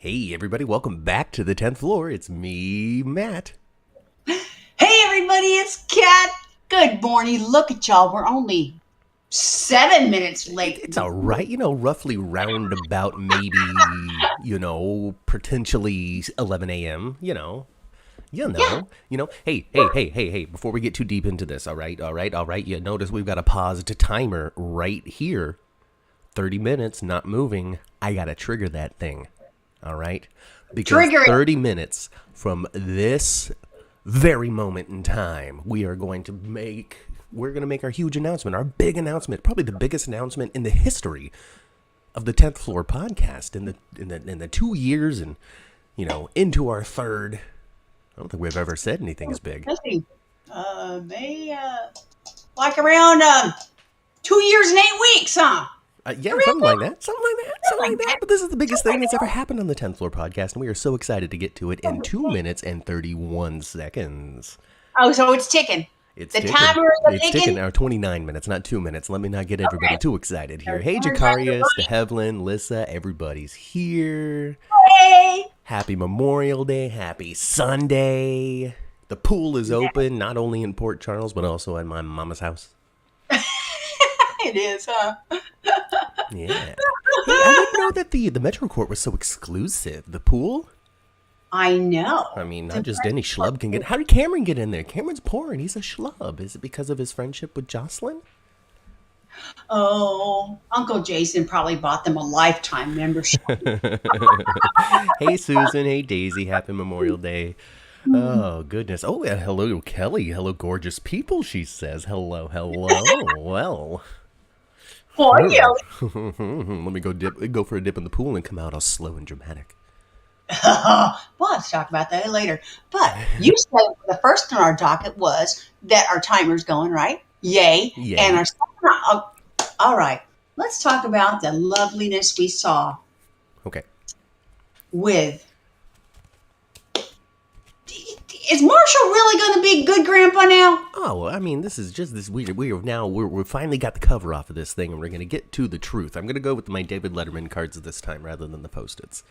Hey everybody, welcome back to the 10th floor. It's me, Matt. Hey everybody, it's Kat. Good morning. Look at y'all. We're only 7 minutes late. It's all right, roughly roundabout maybe, potentially 11 a.m., Yeah. Hey, before we get too deep into this, all right, you notice we've got a paused timer right here. 30 minutes, not moving. I gotta trigger that thing, all right? Because Trigger it. 30 minutes from this very moment in time, we're going to make our huge announcement, our big announcement, probably the biggest announcement in the history of the 10th Floor podcast in the 2 years and, into our third. I don't think we've ever said anything as big. Let's see. Like around 2 years and 8 weeks, huh? Yeah, something like that. But this is the biggest thing that's ever happened on the 10th Floor podcast, and we are so excited to get to it in 2 minutes and 31 seconds. Oh, so it's ticking. It's The ticking. timer is It's ticking. Now 29 minutes, not 2 minutes. Let me not get everybody too excited here. Hey, Jakarius, DeHevlin, Lissa, everybody's here. Hey. Happy Memorial Day. Happy Sunday. The pool is open, not only in Port Charles, but also at my mama's house. It is, huh? Yeah. Hey, I didn't know that the Metro Court was so exclusive. The pool? I know. I mean, not just any schlub can get. How did Cameron get in there? Cameron's poor and he's a schlub. Is it because of his friendship with Jocelyn? Oh, Uncle Jason probably bought them a lifetime membership. Hey, Susan. Hey, Daisy. Happy Memorial Day. Oh, goodness. Oh, yeah. Hello, Kelly. Hello, gorgeous people, she says. Hello. Well. Boy, yeah. Let me go for a dip in the pool and come out all slow and dramatic. We'll have to talk about that later. But you said the first on our docket was that our timer's going, right? Yay. Yay. And our second, all right. Let's talk about the loveliness we saw Okay. with. Is Marshall really going to be good grandpa now? Oh, I mean, this is just this weird. We're finally got the cover off of this thing, and we're gonna get to the truth. I'm gonna go with my David Letterman cards this time rather than the Post-its.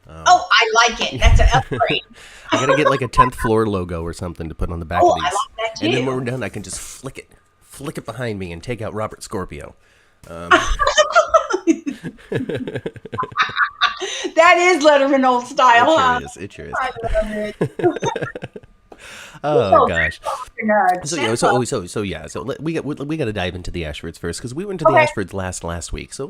Oh, I like it. That's an upgrade. I gotta get like a 10th floor logo or something to put on the back of these. I like that too. And then when we're done, I can just flick it behind me, and take out Robert Scorpio. That is Letterman old style, huh? It sure is. I love it. Oh gosh. So We got to dive into the Ashfords first because we went to the Ashfords last week. So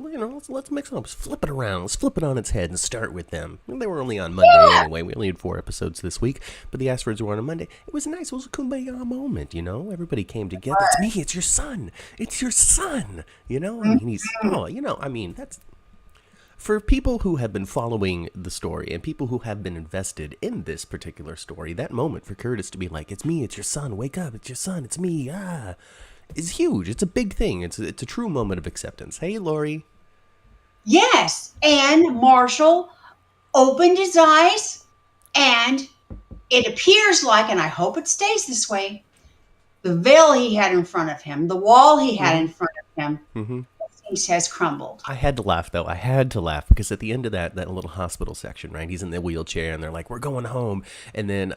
let's mix it up. Let's flip it around. Let's flip it on its head and start with them. They were only on Monday anyway. We only had 4 episodes this week, but the Ashfords were on a Monday. It was nice. It was a kumbaya moment. Everybody came together. It's me. It's your son. It's your son. I mean, that's. For people who have been following the story and people who have been invested in this particular story, that moment for Curtis to be like, it's me, it's your son, wake up, it's your son, it's me, is huge. It's a big thing. It's a true moment of acceptance. Hey, Lori. Yes, and Marshall opened his eyes, and it appears like, and I hope it stays this way, the veil he had in front of him, the wall he had in front of him, has crumbled. I had to laugh though. I had to laugh because at the end of that little hospital section, right? He's in the wheelchair and they're like, "We're going home," and then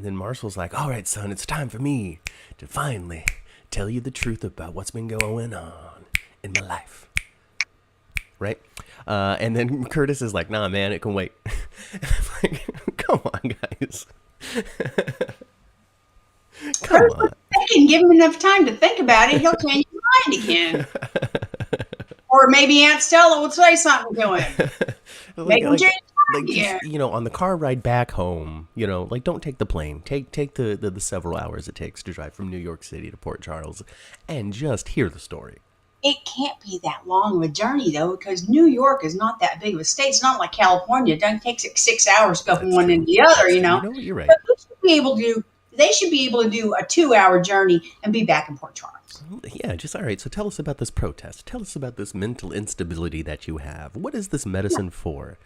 Marshall's like, "All right, son, it's time for me to finally tell you the truth about what's been going on in my life." Right? And then Curtis is like, "Nah, man, it can wait." And I'm like, "Come on, guys." Come on. Give him enough time to think about it. He'll change his mind again. Or maybe Aunt Stella will say something to him. Make him change his mind. On the car ride back home, don't take the plane. Take the several hours it takes to drive from New York City to Port Charles and just hear the story. It can't be that long of a journey, though, because New York is not that big of a state. It's not like California. It doesn't take 6 hours to go from one end to the other, You're right. But they should be able to do a 2-hour journey and be back in Port Charles. Yeah, all right. So tell us about this protest. Tell us about this mental instability that you have. What is this medicine for?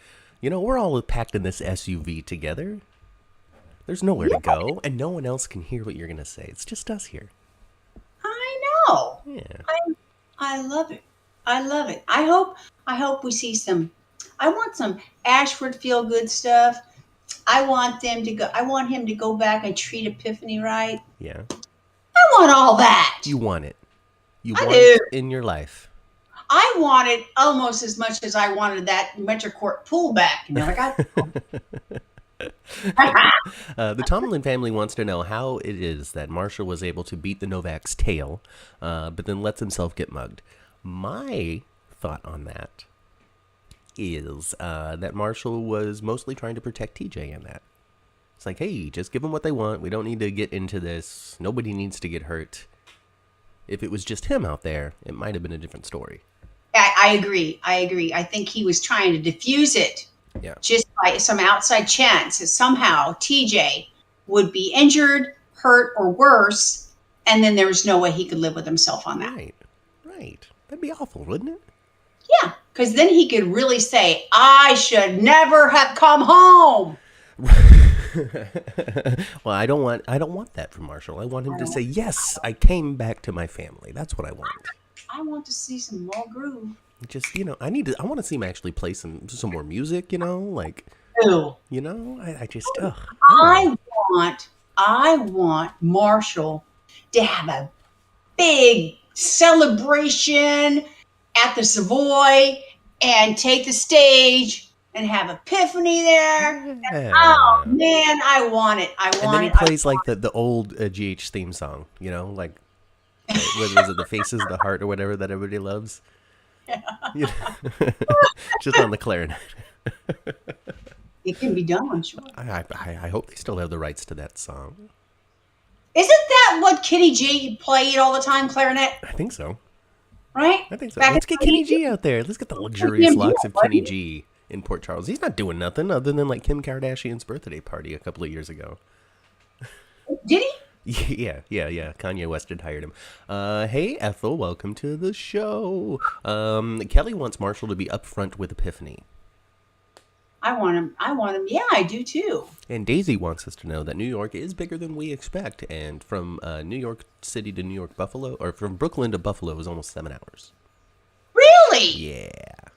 We're all packed in this SUV together. There's nowhere to go, and no one else can hear what you're going to say. It's just us here. I know. Yeah. I love it. I hope we see some I want some Ashford feel good stuff. I want them to go. I want him to go back and treat Epiphany right. Yeah. I want all that. You want it. You I want do. it in your life. I want it almost as much as I wanted that Metro Court pool back. You know, I got. The Tomlin family wants to know how it is that Marshall was able to beat the Novak's tail, but then lets himself get mugged. My thought on that is that Marshall was mostly trying to protect TJ in that. It's like, hey, just give them what they want. We don't need to get into this. Nobody needs to get hurt. If it was just him out there, it might have been a different story. I agree. I think he was trying to diffuse it. Yeah. Just by some outside chance that somehow TJ would be injured, hurt, or worse, and then there was no way he could live with himself on that. Right. That'd be awful, wouldn't it? Yeah, because then he could really say, I should never have come home. Well, I don't want that from Marshall. I want him to say, yes, I came back to my family. That's what I want. I want to see some more groove. Just, I want to see him actually play some more music, like, Ew. I just, I want Marshall to have a big celebration at the Savoy and take the stage and have Epiphany there. Yeah. Oh man, I want it. And then he plays like the old GH theme song, like, what was it, the Faces, the Heart, or whatever that everybody loves. Yeah. Just on the clarinet. It can be done, I'm sure. I hope they still have the rights to that song. Isn't that what Kenny G played all the time, clarinet? I think so. Right? I think so. Let's get Kenny G out there. Let's get the luxurious locks of Kenny G in Port Charles. He's not doing nothing other than like Kim Kardashian's birthday party a couple of years ago. Did he? Yeah. Kanye West had hired him. Hey, Ethel, welcome to the show. Kelly wants Marshall to be upfront with Epiphany. I want him. Yeah, I do too. And Daisy wants us to know that New York is bigger than we expect. And from New York City to New York Buffalo, or from Brooklyn to Buffalo is almost 7 hours. Really? Yeah.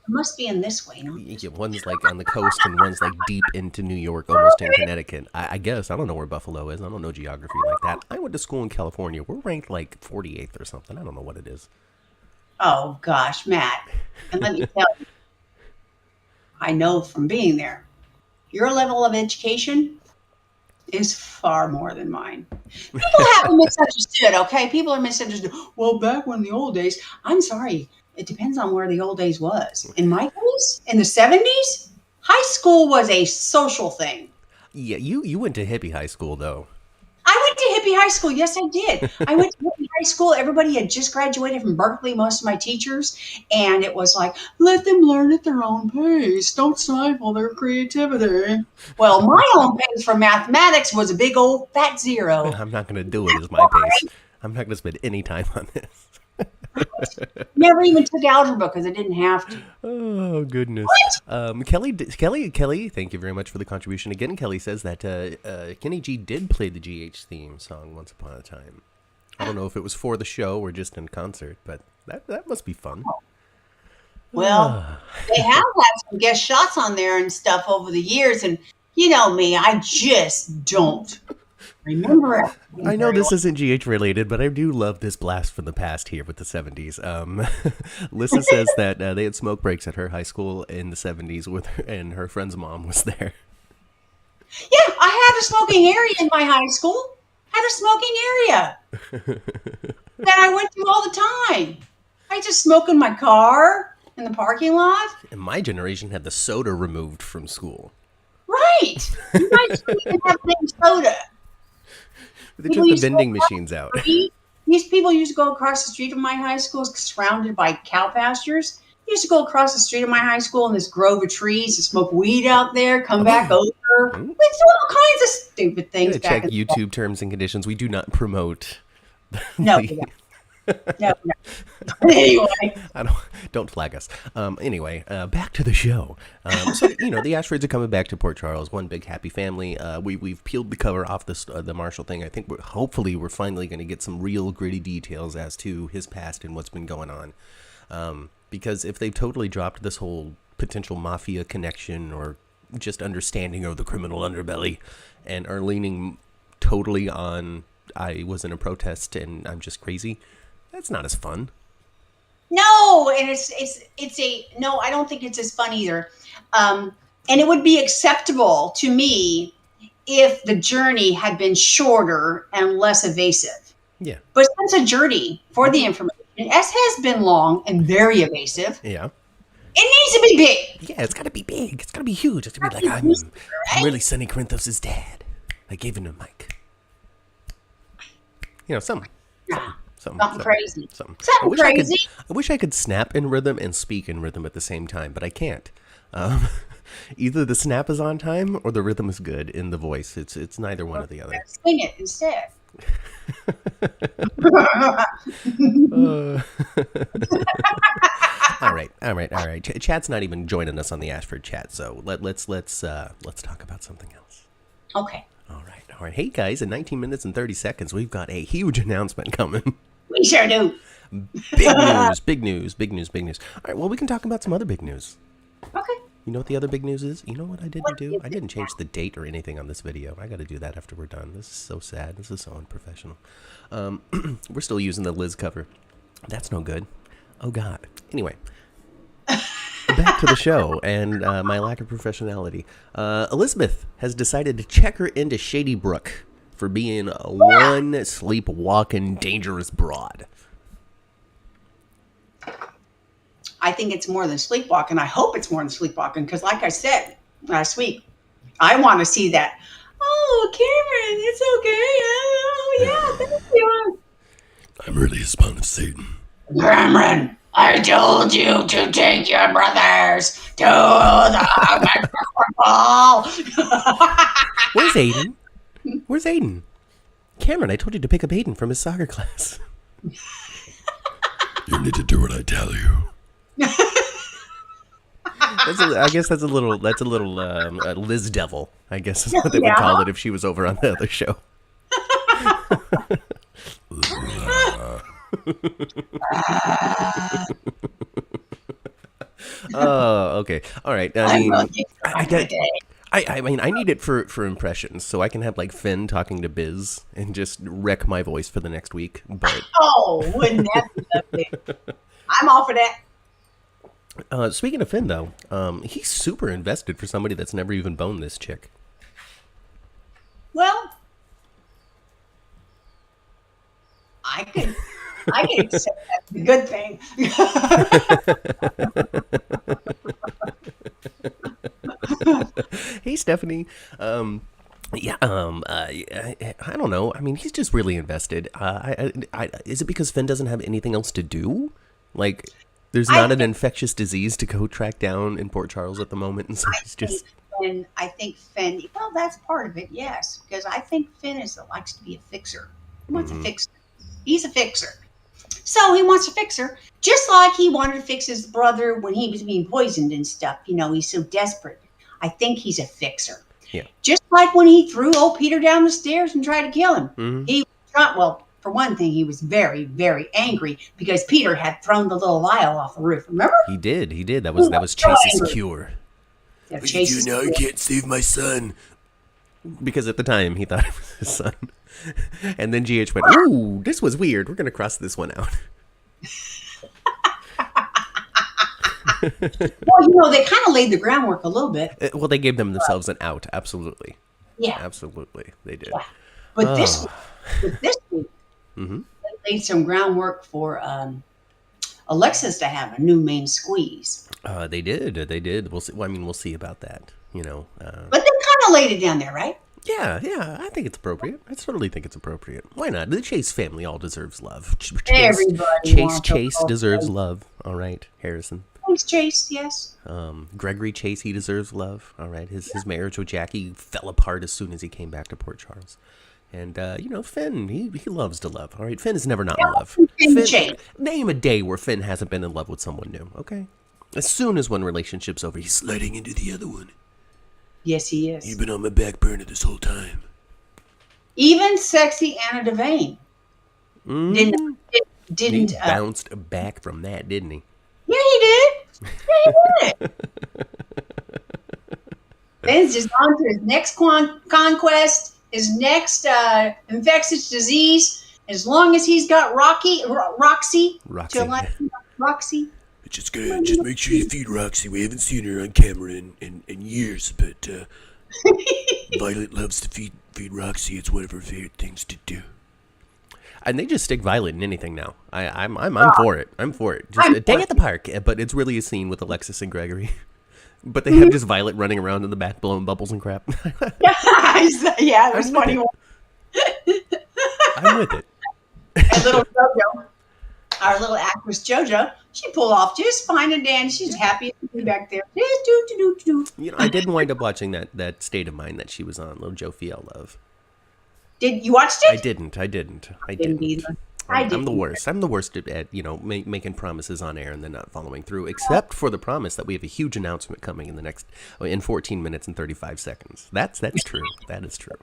It must be in this way, no? Yeah, one's like on the coast and one's like deep into New York, almost in Connecticut. I guess. I don't know where Buffalo is. I don't know geography like that. I went to school in California. We're ranked like 48th or something. I don't know what it is. Oh, gosh, Matt. And let me tell you, I know from being there, your level of education is far more than mine. People have misunderstood, okay? People are misunderstood. Well, back when the old days, I'm sorry. It depends on where the old days was. In my case, in the 70s, high school was a social thing. Yeah, you went to hippie high school, though. I went to hippie high school. Yes, I did. I went to hippie high school. Everybody had just graduated from Berkeley, most of my teachers. And it was like, let them learn at their own pace. Don't stifle their creativity. Well, my own pace for mathematics was a big old fat 0. I'm not going to do it as my pace. I'm not going to spend any time on this. Never even took algebra because I didn't have to. Oh, goodness. Kelly, thank you very much for the contribution. Again, Kelly says that Kenny G did play the GH theme song once upon a time. I don't know if it was for the show or just in concert, but that must be fun. Well, they have had some guest shots on there and stuff over the years, and you know me, I just don't remember it. I know this isn't GH related, but I do love this blast from the past here with the 70s. Lissa says that they had smoke breaks at her high school in the 70s with her, and her friend's mom was there. Yeah, I had a smoking area in my high school. Had a smoking area that I went to all the time. I just smoke in my car in the parking lot. And my generation had the soda removed from school. Right. You guys didn't even have any soda. They took the vending machines out. These people used to go across the street of my high school, surrounded by cow pastures. They used to go across the street of my high school in this grove of trees and smoke weed out there, come back over. We do all kinds of stupid things. Check YouTube terms and conditions. We do not promote. No. No. Anyway. Don't flag us. Anyway, back to the show. So, the Ashfords are coming back to Port Charles, one big happy family. We've peeled the cover off the Marshall thing. I think hopefully we're finally going to get some real gritty details as to his past and what's been going on. Because if they've totally dropped this whole potential mafia connection or just understanding of the criminal underbelly, and are leaning totally on I was in a protest and I'm just crazy, that's not as fun. No, and it's a no. I don't think it's as fun either. And it would be acceptable to me if the journey had been shorter and less evasive. Yeah. But since a journey for the information, S has been long and very evasive. Yeah. It needs to be big. Yeah, it's got to be big. It's got to be huge. It's got to be like, I'm really Sonny Corinthos' dad. I gave him a mic. You know, something Crazy. Something Crazy. I wish I could snap in rhythm and speak in rhythm at the same time, but I can't. Either the snap is on time or the rhythm is good in the voice. It's neither one or the other. Sing it instead. All right. Chat's not even joining us on the Ashford chat, so let's talk about something else. Okay. All right. Hey guys, in 19 minutes and 30 seconds, we've got a huge announcement coming. We sure do. Big news. All right, well, we can talk about some other big news. Okay. You know what the other big news is? You know what I didn't do? I didn't change the date or anything on this video. I got to do that after we're done. This is so sad. This is so unprofessional. We're still using the Liz cover. That's no good. Oh, God. Anyway, back to the show and my lack of professionality. Elizabeth has decided to check her into Shady Brook for being one sleepwalking, dangerous broad. I think it's more than sleepwalking. I hope it's more than sleepwalking because, like I said last week, I want to see that. Oh, Cameron, it's okay. Oh, yeah, thank you. I'm really a spawn of Satan. Cameron, I told you to take your brothers to the ball. Where's Aiden? Cameron, I told you to pick up Aiden from his soccer class. You need to do what I tell you. I guess that's a little Liz Devil, I guess is what they would call it if she was over on the other show. Oh, okay. All right. I mean, I need it for impressions, so I can have like Finn talking to Biz and just wreck my voice for the next week. But wouldn't that be lovely? I'm all for that. Speaking of Finn, though, he's super invested for somebody that's never even boned this chick. Well, I can accept that's a good thing. Hey, Stephanie. I don't know. I mean, he's just really invested. Is it because Finn doesn't have anything else to do? Like, there's not an infectious disease to go track down in Port Charles at the moment, and so he's just. And I think Finn. Well, that's part of it, yes, because I think Finn likes to be a fixer. He wants a fixer. He's a fixer. So he wants a fixer, just like he wanted to fix his brother when he was being poisoned and stuff. You know, he's so desperate. I think he's a fixer. Yeah. Just like when he threw old Peter down the stairs and tried to kill him. Mm-hmm. He shot, well, for one thing, he was very, very angry because Peter had thrown the little vial off the roof. Remember? He did. That was Chase's cure. Yeah, What did you know? I can't save my son. Because at the time, he thought it was his son. And then GH went, ooh, this was weird. We're going to cross this one out. Well, you know, they kind of laid the groundwork a little bit. Well, they gave themselves an out. Absolutely. Yeah. Absolutely. They did. Yeah. But this week, mm-hmm. they laid some groundwork for Alexis to have a new main squeeze. They did. We'll see. Well, I mean, we'll see about that, you know. But they kind of laid it down there, right? Yeah, I think it's appropriate. I totally think it's appropriate. Why not? The Chase family all deserves love. Chase deserves love. All right, Harrison. Thanks, Chase. Yes. Gregory Chase, he deserves love. All right, his marriage with Jackie fell apart as soon as he came back to Port Charles. And, you know, Finn, he loves to love. All right, Finn is never not in love. Finn, name a day where Finn hasn't been in love with someone new, okay? As soon as one relationship's over, he's sliding into the other one. Yes, he is. You've been on my back burner this whole time. Even sexy Anna Devane didn't. He bounced back from that, didn't he? Yeah, he did. He did it. Then he's just on to his next conquest, his next infectious disease. As long as he's got Roxy. Roxy. Just make sure you feed Roxy. We haven't seen her on camera in years, but Violet loves to feed Roxy. It's one of her favorite things to do. And they just stick Violet in anything now. I'm for it. I'm for it. Just a day at the park, but it's really a scene with Alexis and Gregory. But they have just Violet running around in the back blowing bubbles and crap. Yeah, it was funny. I'm with it. And little JoJo, our little actress JoJo, she pulled off just fine and dance. She's happy to be back there. You know, I didn't wind up watching that State of Mind that she was on, little Jophia Love. Did you watch it? I didn't Either. I'm the worst. I'm the worst at making promises on air and then not following through. Except for the promise that we have a huge announcement coming in 14 minutes and 35 seconds. That's true. That is true.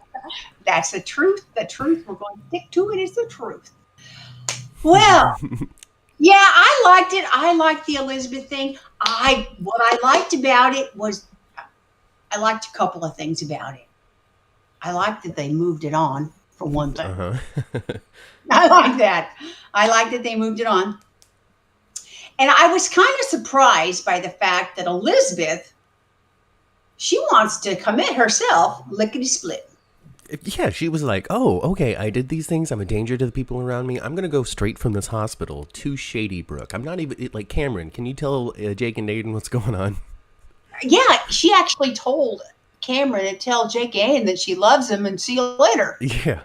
That's the truth. The truth. We're going to stick to it. Is the truth. Well, yeah, I liked it. I liked the Elizabeth thing. What I liked about it was I liked a couple of things about it. I liked that they moved it on, for one thing. I like that. I like that they moved it on. And I was kind of surprised by the fact that Elizabeth, she wants to commit herself lickety-split. Yeah, she was like, oh, okay, I did these things. I'm a danger to the people around me. I'm going to go straight from this hospital to Shady Brook. I'm not even, like, Cameron, can you tell Jake and Aiden what's going on? Yeah, she actually told Cameron to tell Jake and Aiden that she loves him and see you later. Yeah.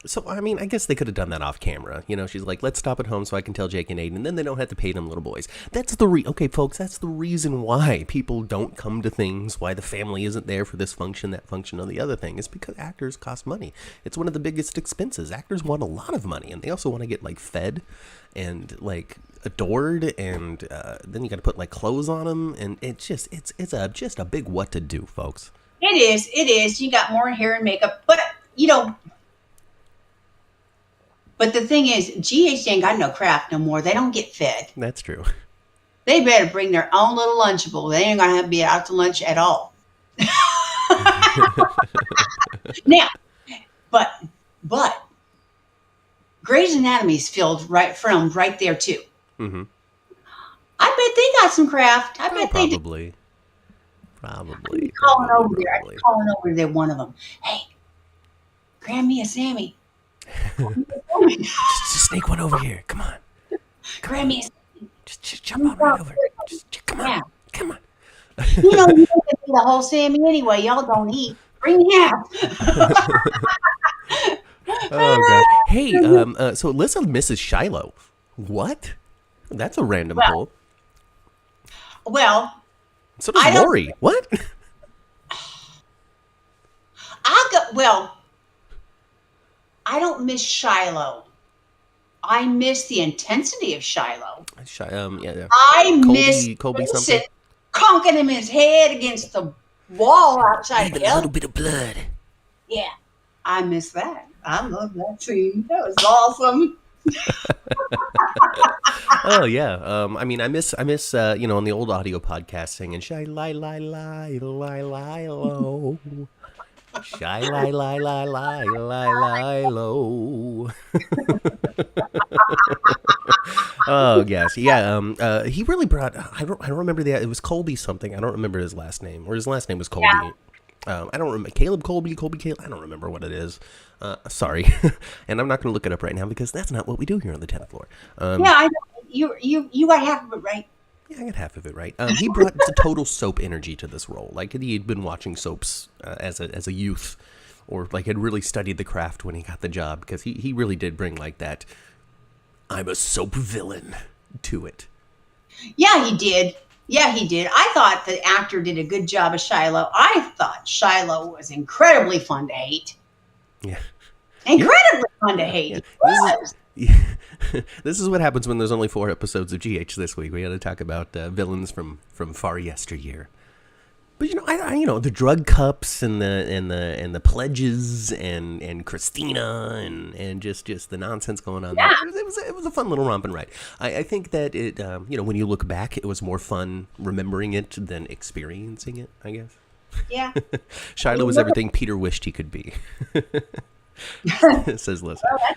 So, I mean, I guess they could have done that off camera. You know, she's like, let's stop at home so I can tell Jake and Aiden, and then they don't have to pay them little boys. That's okay, folks, that's the reason why people don't come to things, why the family isn't there for this function, that function, or the other thing, is because actors cost money. It's one of the biggest expenses. Actors want a lot of money, and they also want to get, like, fed and, like, adored, and then you got to put, like, clothes on them, and it's just a big what to do, folks. It is. You got more hair and makeup, but, you know, but the thing is, GH ain't got no craft no more. They don't get fed. That's true. They better bring their own little Lunchable. They ain't going to have to be out to lunch at all. Now, but Grey's Anatomy's filmed right there, too. Mm-hmm. I bet they got some craft. I bet they do. Probably. Calling over there, one of them. Hey, grab me a Sammy. just sneak one over here. Come on. Grab me a Sammy. Just jump on right over. Come on. You know, you don't get the whole Sammy anyway. Y'all don't eat. Bring half. Oh, God. Hey, so Alyssa misses Shiloh. What? That's a random pull. Well, so does Lori. What? I don't miss Shiloh. I miss the intensity of Shiloh. Yeah. I miss Colby something. Conking him his head against the wall outside. Even a little bit of blood. Yeah, I miss that. I love that scene. That was awesome. Oh yeah. I mean, I miss on the old audio podcast singing shy lie lie lie lie lie low. Shy lie lie lie lie lie lie low. Oh yes, yeah. He really brought. I don't remember it was Colby something. I don't remember his last name, or his last name was Colby. Yeah. I don't remember Colby. I don't remember what it is. Sorry, and I'm not going to look it up right now because that's not what we do here on the 10th floor. Yeah, I know. You got half of it right. Yeah, I got half of it right. He brought the total soap energy to this role. Like he had been watching soaps as a youth, or like had really studied the craft when he got the job, because he really did bring like that I'm a soap villain to it. Yeah, he did. I thought the actor did a good job of Shiloh. I thought Shiloh was incredibly fun to hate. Yeah. Incredibly fun to hate. Yeah. This is what happens when there's only 4 episodes of GH this week. We got to talk about villains from far yesteryear. But the drug cups and the pledges and Christina and just the nonsense going on there. It was a fun little romping ride. I think that it when you look back, it was more fun remembering it than experiencing it, I guess. Yeah. Shiloh was everything Peter wished he could be. Says Lissa. Well,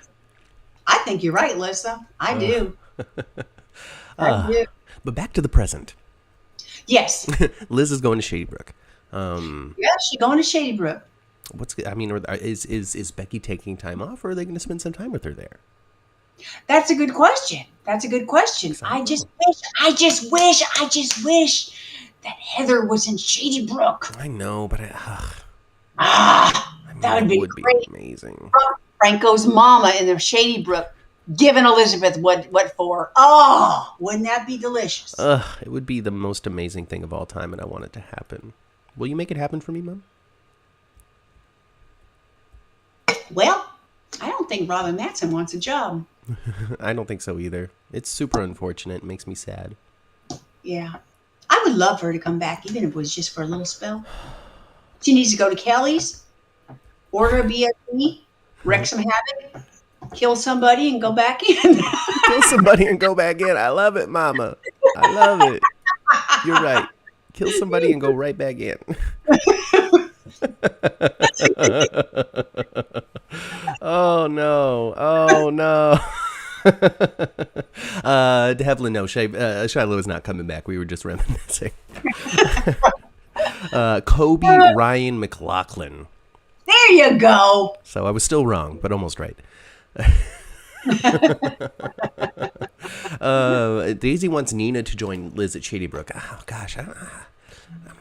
I think you're right, Lissa. I do. I do. But back to the present. Yes. Liz is going to Shady Brook. Yeah, she's going to Shady Brook. Is Becky taking time off, or are they going to spend some time with her there? That's a good question. I just wish that Heather was in Shady Brook. I know, but that would be great. Amazing. Franco's mama in the Shady Brook giving Elizabeth what for. Oh, wouldn't that be delicious? It would be the most amazing thing of all time, and I want it to happen. Will you make it happen for me, Mom? Well, I don't think Robin Matson wants a job. I don't think so either. It's super unfortunate. It makes me sad. Yeah. I would love for her to come back, even if it was just for a little spell. She needs to go to Kelly's, order a BFE, wreak some havoc, kill somebody, and go back in. Kill somebody and go back in. I love it, Mama. I love it. You're right. Kill somebody and go right back in. Oh, no. Devlin, no. Shiloh is not coming back. We were just reminiscing. Kobe Ryan McLaughlin. There you go. So I was still wrong, but almost right. Daisy wants Nina to join Liz at Shady Brook. Oh, gosh. I don't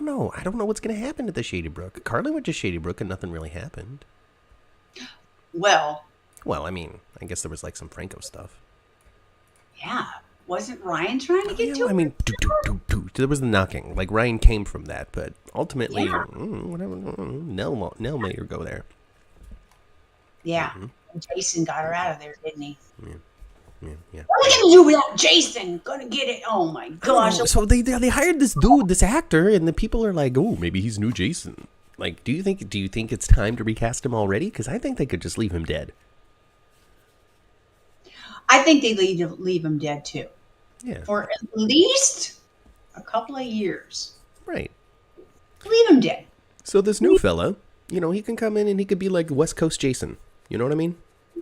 know. I don't know what's going to happen at the Shady Brook. Carly went to Shady Brook and nothing really happened. Well, I mean, I guess there was like some Franco stuff. Yeah. Wasn't Ryan trying to get to her? I mean, there was the knocking. Like, Ryan came from that, but ultimately, whatever. Nell made her go there. Yeah. Mm-hmm. Jason got her out of there, didn't he? Yeah. What are we going to do without Jason? Gonna get it. Oh, my gosh. So they hired this dude, this actor, and the people are like, oh, maybe he's new Jason. Like, do you think it's time to recast him already? Because I think they could just leave him dead. I think they leave him dead, too. Yeah. For at least a couple of years. Right. Leave him dead. So this new fella, he can come in and he could be like West Coast Jason. You know what I mean?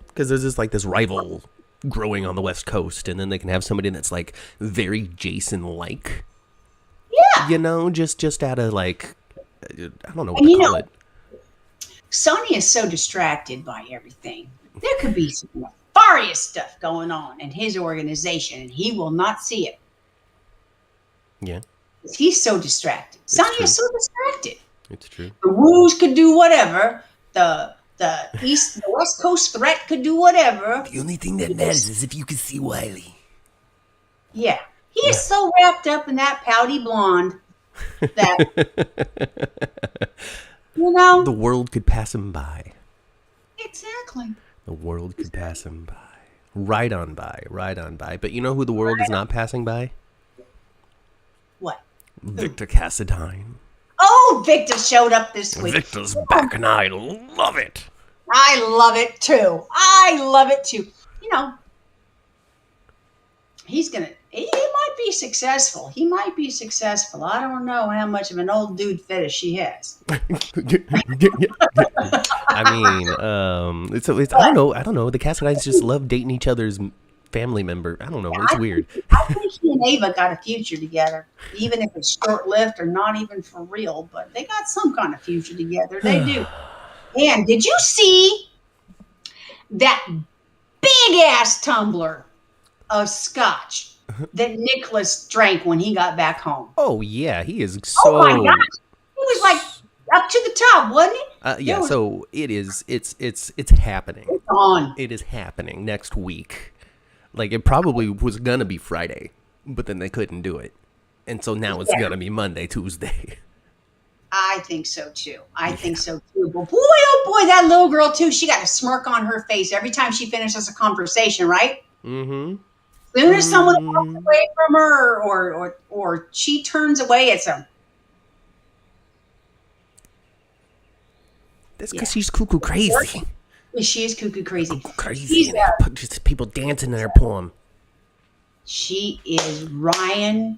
Because there's this rival growing on the West Coast, and then they can have somebody that's like very Jason-like. Yeah. Just out of like, I don't know what to call it. Sonny is so distracted by everything. There could be some nefarious stuff going on in his organization, and he will not see it. Yeah. He's so distracted. Sonny is so distracted. It's true. The Woos could do whatever. The West Coast threat could do whatever. The only thing that matters is if you can see Wiley. Yeah. He is so wrapped up in that pouty blonde that, the world could pass him by. Exactly. The world could pass him by. Right on by. But you know who the world is not passing by? What? Victor Cassadine. Oh, Victor showed up this week. Victor's back, and I love it. I love it too. He might be successful. I don't know how much of an old dude fetish he has. I mean, I don't know. The Cassadines just love dating each other's family member. I don't know. It's weird. I think he and Ava got a future together, even if it's short-lived or not even for real. But they got some kind of future together. They do. And did you see that big-ass tumbler of scotch that Nicholas drank when he got back home? Oh, yeah. He is so... Oh, my gosh. He was like up to the top, wasn't it? So it is. It's happening. It's on. It is happening next week. Like, it probably was going to be Friday, but then they couldn't do it. And so now it's going to be Monday, Tuesday. I think so, too. But boy, oh, boy, that little girl, too, she got a smirk on her face every time she finishes a conversation, right? Mm-hmm. As soon as someone walks away from her or she turns away, it's a... It's because she's cuckoo crazy. She is cuckoo crazy. Crazy. And just people dancing in her poem. She is Ryan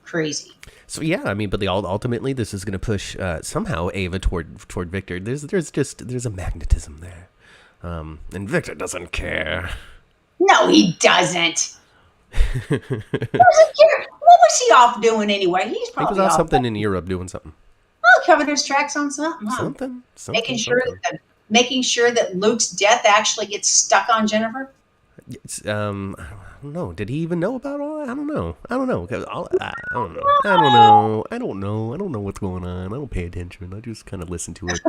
crazy. So yeah, I mean, but ultimately this is going to push somehow Ava toward Victor. There's a magnetism there, and Victor doesn't care. No, he doesn't. He doesn't care. What was he off doing anyway? He was off something in Europe doing something. Oh, covering his tracks on something. Huh? Something. Making sure that Luke's death actually gets stuck on Jennifer. It's, I don't know. Did he even know about all that? I don't know. I don't know. I don't know what's going on. I don't pay attention. I just kind of listen to it.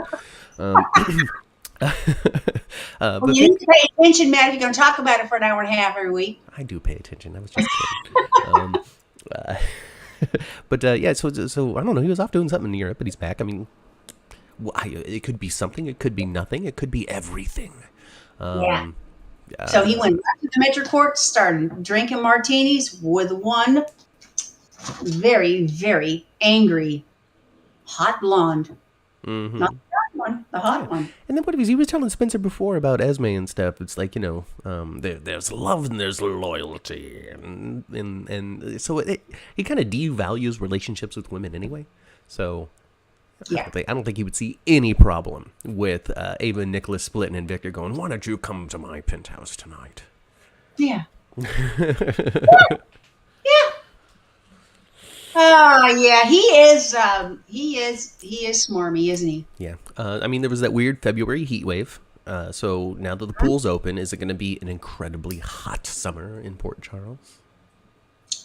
But you need to pay attention, Matt, if you're going to talk about it for an hour and a half every week. I do pay attention. I was just kidding. But yeah, so I don't know. He was off doing something in Europe, but he's back. I mean, it could be something. It could be nothing. It could be everything. Yeah. So he went back to the Metro Court, started drinking martinis with one very, very angry, hot blonde. Mm-hmm. Not the hot one, the hot one. And then he was telling Spencer before about Esme and stuff. It's like, there's love and there's loyalty, and so he kind of devalues relationships with women anyway. So yeah. I don't think he would see any problem with Ava and Nicholas splitting and Victor going, "Why don't you come to my penthouse tonight?" Yeah. Yeah. Yeah, he is smarmy, isn't he? Yeah. I mean, there was that weird February heat wave. So now that the pool's open, is it going to be an incredibly hot summer in Port Charles?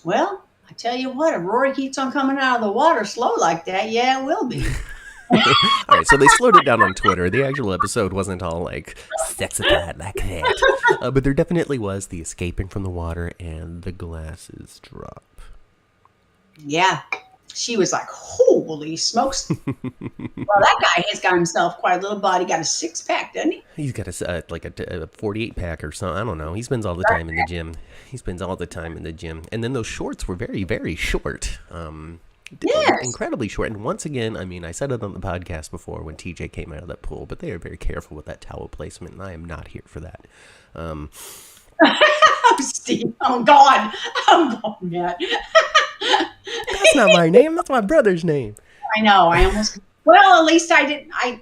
Well, I tell you what, if Rory keeps on coming out of the water slow like that, yeah, it will be. All right, so they slowed it down on Twitter. The actual episode wasn't all like sexified like that. But there definitely was the escaping from the water and the glasses drop. Yeah, she was like, holy smokes. Well, that guy has got himself quite a little body. Got a 6-pack, doesn't he? He's got a 48-pack or something. I don't know. He spends all the time in the gym. And then those shorts were very, very short. Yes. Incredibly short. And once again, I mean, I said it on the podcast before when TJ came out of that pool, but they are very careful with that towel placement, and I am not here for that. Steve, oh God, Matt. That's not my name. That's my brother's name. I know. I almost. Well, at least I didn't. I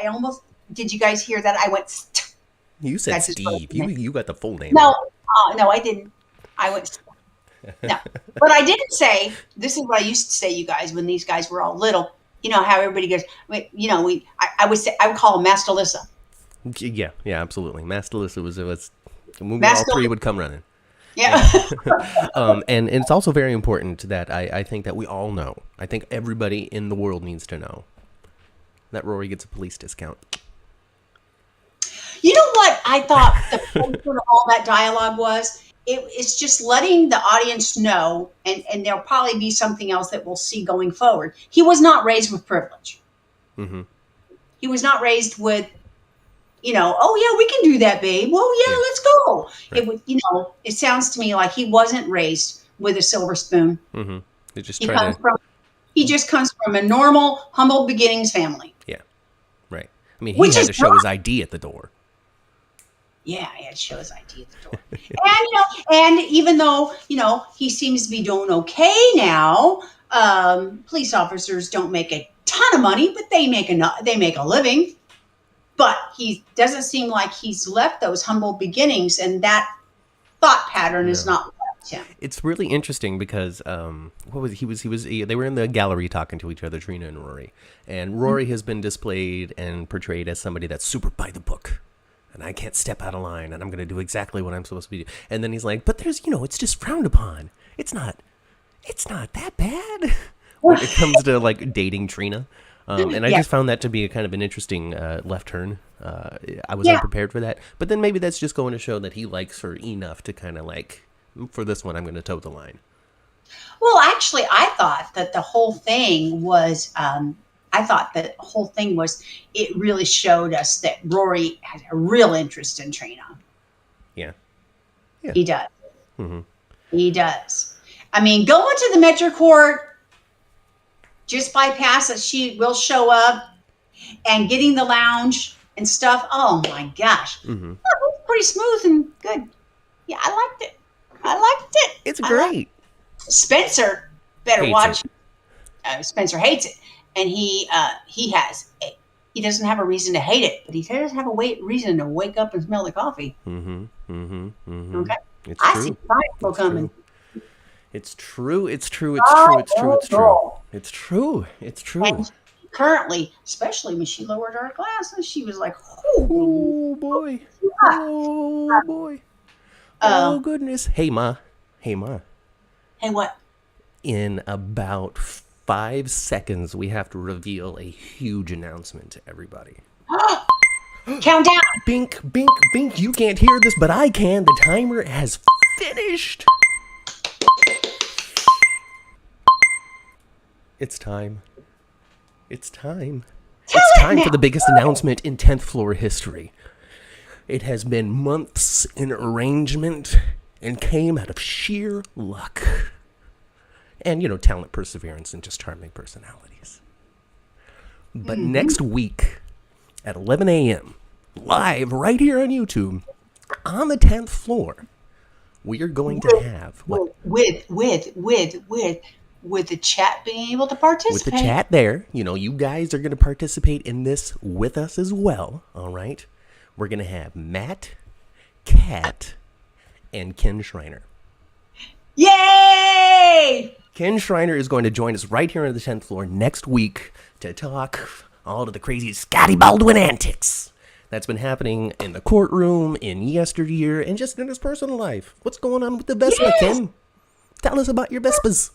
almost. Did you guys hear that? I went. You said Steve. You got the full name. No, no, I didn't. I went. No, but I didn't say. This is what I used to say, you guys, when these guys were all little. You know how everybody goes. I would call him Master Lissa. Yeah, absolutely. Master Lissa was all three would come running. Yeah. And it's also very important that I think that we all know. I think everybody in the world needs to know that Rory gets a police discount. You know what I thought the point of all that dialogue was? It's just letting the audience know, and there'll probably be something else that we'll see going forward. He was not raised with privilege. Mm-hmm. He was not raised with, oh yeah, we can do that, babe. Well, yeah. Let's go. Right. It sounds to me like he wasn't raised with a silver spoon. Mm-hmm. He just comes from a normal, humble beginnings family. Yeah, right. I mean, he had to show his ID at the door. Yeah, he had to show his ID at the door. And even though he seems to be doing okay now, police officers don't make a ton of money, but they make a living. But he doesn't seem like he's left those humble beginnings, and that thought pattern is not left him. It's really interesting because they were in the gallery talking to each other, Trina and Rory, and Rory has been displayed and portrayed as somebody that's super by the book, and I can't step out of line, and I'm going to do exactly what I'm supposed to be doing. And then he's like, but there's it's just frowned upon. It's not that bad when it comes to like dating Trina. And I just found that to be a kind of an interesting left turn. I was unprepared for that. But then maybe that's just going to show that he likes her enough to kind of like, for this one, I'm going to toe the line. Well, actually, I thought that the whole thing was, it really showed us that Rory had a real interest in Trina. Yeah. He does. Mm-hmm. He does. I mean, going to the Metro Court, just bypass that she will show up. and getting the lounge and stuff. Oh my gosh. Mm-hmm. Oh, it was pretty smooth and good. Yeah, I liked it. It's great. Spencer better Hates watch. it. Spencer hates it, and he doesn't have a reason to hate it, but he does have a reason to wake up and smell the coffee. Mm-hmm. Mm-hmm. Mm-hmm. Okay, It's I true. see people coming. It's true. It's true. And currently, especially when she lowered her glasses, she was like, Oh boy. Oh boy. Oh goodness. Hey ma. Hey, what? In about 5 seconds, we have to reveal a huge announcement to everybody. Countdown. Bink, bink, bink. You can't hear this, but I can. The timer has finished. It's time. It's time for the biggest announcement in 10th floor history. It has been months in arrangement and came out of sheer luck. And, talent, perseverance, and just charming personalities. But next week at 11 a.m., live right here on YouTube, on the 10th floor, we are going to have... With the chat being able to participate. With the chat there, you guys are going to participate in this with us as well, all right? We're going to have Matt, Kat, and Ken Schreiner. Yay! Ken Schreiner is going to join us right here on the 10th floor next week to talk all of the crazy Scotty Baldwin antics that's been happening in the courtroom, in yesteryear, and just in his personal life. What's going on with the Vespa, Ken? Tell us about your Vespas.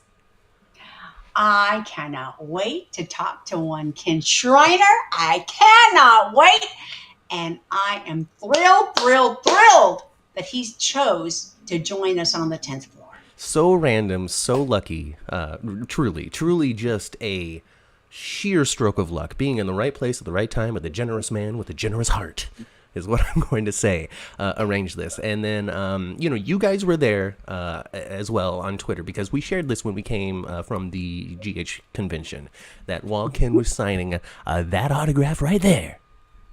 I cannot wait to talk to one Ken Schreiner. I cannot wait. And I am thrilled that he chose to join us on the 10th floor. So random, so lucky. Truly just a sheer stroke of luck. Being in the right place at the right time with a generous man with a generous heart is what I'm going to say. Arrange this. And then, you guys were there as well on Twitter because we shared this when we came from the GH convention, that while Ken was signing that autograph right there,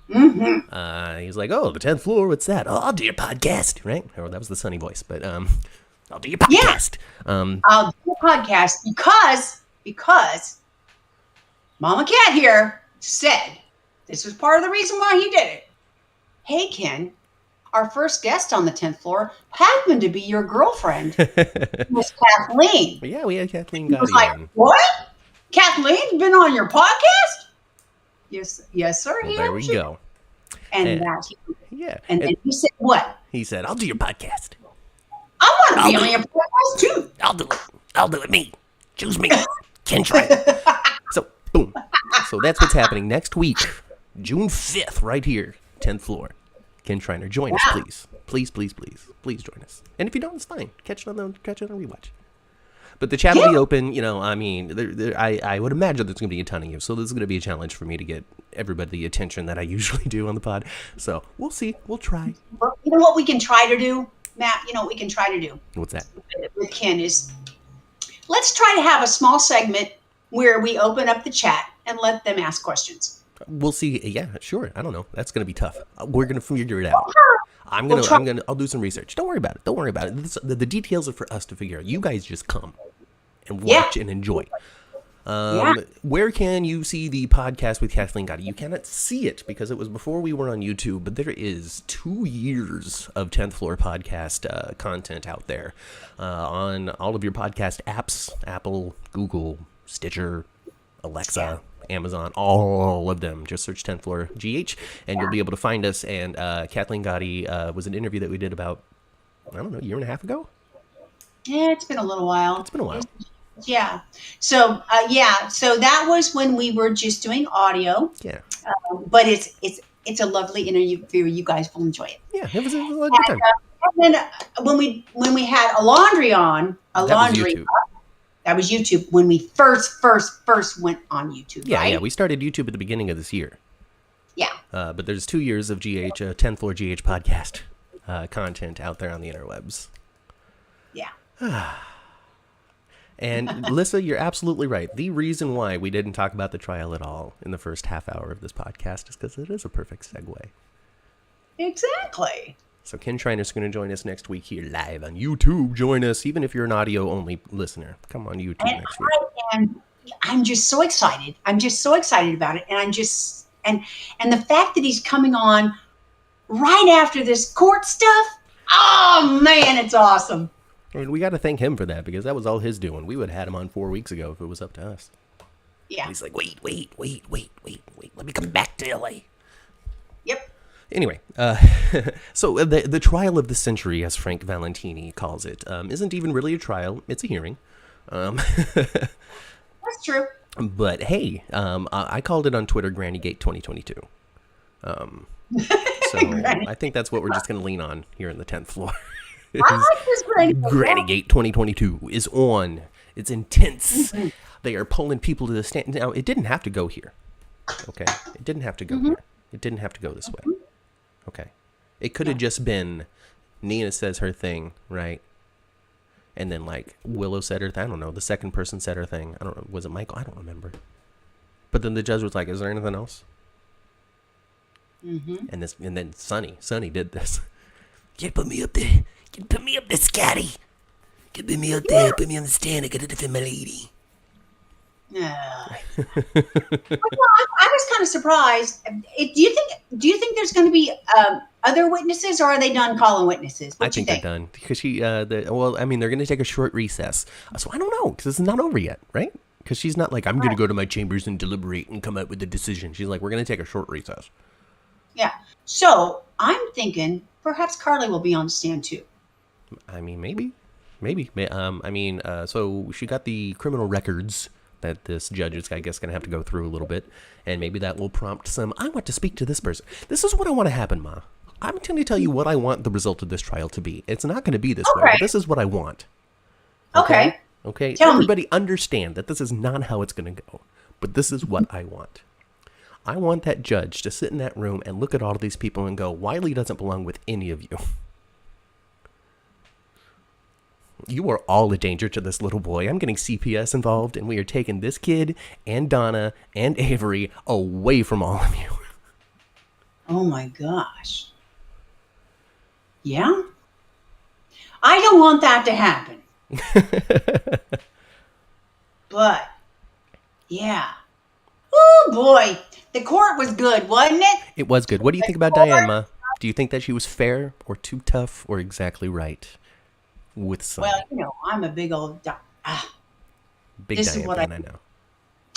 he's like, oh, the 10th floor, what's that? Oh, I'll do your podcast, right? Or that was the sunny voice, but I'll do your podcast. Yeah. I'll do your podcast because Mama Cat here said this was part of the reason why he did it. Hey, Ken, our first guest on the 10th floor happened to be your girlfriend, Miss Kathleen. Yeah, we had Kathleen Gotti. I was on. like, what? Kathleen's been on your podcast? Yes, sir. Well, there we go. And then he said, what? He said, I'll do your podcast. I want to be on your podcast, too. I'll do it, me. Choose me. Ken Schreiner. So, boom. So that's what's happening next week, June 5th, right here, 10th floor. Ken Schreiner, join us, please. Please join us. And if you don't, it's fine. Catch it on rewatch. But the chat will be open. I would imagine there's going to be a ton of you. So this is going to be a challenge for me to get everybody the attention that I usually do on the pod. So we'll see. We'll try. Well, you know what we can try to do, Matt? You know what we can try to do? What's that? With Ken is, let's try to have a small segment where we open up the chat and let them ask questions. We'll see. Yeah, sure. I don't know. That's going to be tough. We're going to figure it out. I'll do some research. Don't worry about it. The details are for us to figure out. You guys just come and watch and enjoy. Where can you see the podcast with Kathleen Gotti? You cannot see it because it was before we were on YouTube, but there is 2 years of 10th Floor podcast content out there on all of your podcast apps, Apple, Google, Stitcher, Alexa, Amazon, all of them. Just search 10th Floor GH and you'll be able to find us. And Kathleen Gotti was an interview that we did about, I don't know, a year and a half ago? Yeah, it's been a little while. It's been a while. Yeah. So, so that was when we were just doing audio. Yeah. But it's a lovely interview. You guys will enjoy it. Yeah, it was a good time. And then when we had a laundry on, that was YouTube when we first went on YouTube. Yeah, right? yeah. We started YouTube at the beginning of this year. Yeah. But there's 2 years of GH, 10th Floor GH podcast content out there on the interwebs. Yeah. And Lissa, you're absolutely right. The reason why we didn't talk about the trial at all in the first half hour of this podcast is because it is a perfect segue. Exactly. So Ken Schreiner's going to join us next week here live on YouTube. Join us, even if you're an audio-only listener. Come on YouTube next week. I'm just so excited. I'm just so excited about it. And I'm just, and the fact that he's coming on right after this court stuff, oh man, it's awesome. I mean, we got to thank him for that, because that was all his doing. We would have had him on 4 weeks ago if it was up to us. Yeah. And he's like, wait. Let me come back to LA. Yep. Anyway, so the trial of the century, as Frank Valentini calls it, isn't even really a trial. It's a hearing. That's true. But hey, I called it on Twitter GrannyGate 2022. So I think that's what we're just going to lean on here in the 10th floor. I like this GrannyGate 2022 is on. It's intense. They are pulling people to the stand. Now, it didn't have to go here. Okay? It didn't have to go here. It didn't have to go this way. Okay? It could have just been Nina says her thing, right? And then, like, Willow said her thing. I don't know. The second person said her thing. I don't know. Was it Michael? I don't remember. But then the judge was like, is there anything else? And then Sonny did this. You put me up there. You put me up there, Scotty. You put me up there. Put me on the stand. I gotta defend my lady. I was kind of surprised. Do you think there's going to be other witnesses, or are they done calling witnesses? I think they're done, because they're going to take a short recess. So I don't know, because it's not over yet, right? Because she's not like, I'm going to go to my chambers and deliberate and come up with a decision. She's like, we're going to take a short recess. Yeah. So I'm thinking perhaps Carly will be on the stand too. I mean, maybe. So she got the criminal records that this judge is, I guess, going to have to go through a little bit. And maybe that will prompt some, I want to speak to this person. This is what I want to happen, Ma. I'm going to tell you what I want the result of this trial to be. It's not going to be this way, but this is what I want. Okay. Everybody understand that this is not how it's going to go. But this is what I want. I want that judge to sit in that room and look at all of these people and go, Wiley doesn't belong with any of you. You are all a danger to this little boy. I'm getting CPS involved, and we are taking this kid and Donna and Avery away from all of you. Oh my gosh. Yeah? I don't want that to happen. But, yeah. Oh boy. The court was good, wasn't it? It was good. What do you think about Diane, Ma? Do you think that she was fair or too tough or exactly right with Sonny? Well, I'm a big old... big Diane fan, I know.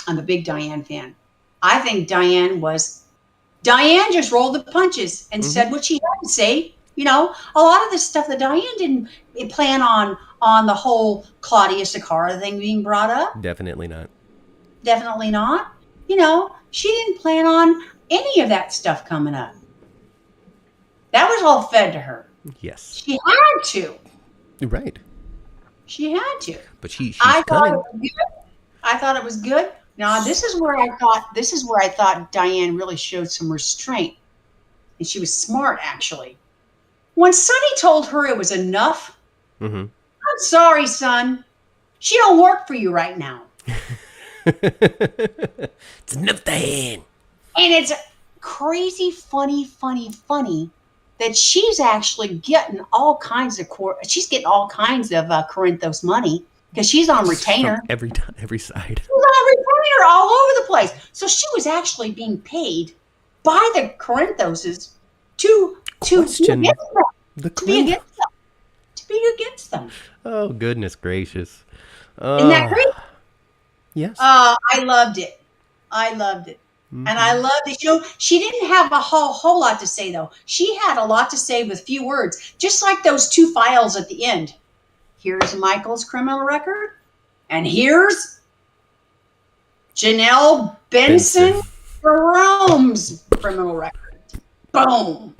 I'm a big Diane fan. I think Diane just rolled the punches and said what she had to say. You know, a lot of the stuff that Diane didn't plan on the whole Claudia Sakara thing being brought up. Definitely not. Definitely not. You know, she didn't plan on any of that stuff coming up. That was all fed to her. Yes. She had to. Right. She had to. But she's I thought cunning. it was good. I thought it was good. Now this is where I thought Diane really showed some restraint. And she was smart, actually. When Sonny told her it was enough, I'm sorry, son. She don't work for you right now. It's enough, Diane. And it's crazy funny that she's actually getting all kinds of Corinthos money, because she's on retainer. From every side. She's on retainer all over the place. So she was actually being paid by the Corinthoses to be against them. Oh, goodness gracious. Isn't that crazy? Yes. I loved it. And I loved it. You know, she didn't have a whole lot to say, though. She had a lot to say with few words, just like those two files at the end. Here's Michael's criminal record, and here's Janelle Benson Jerome's criminal record. Boom.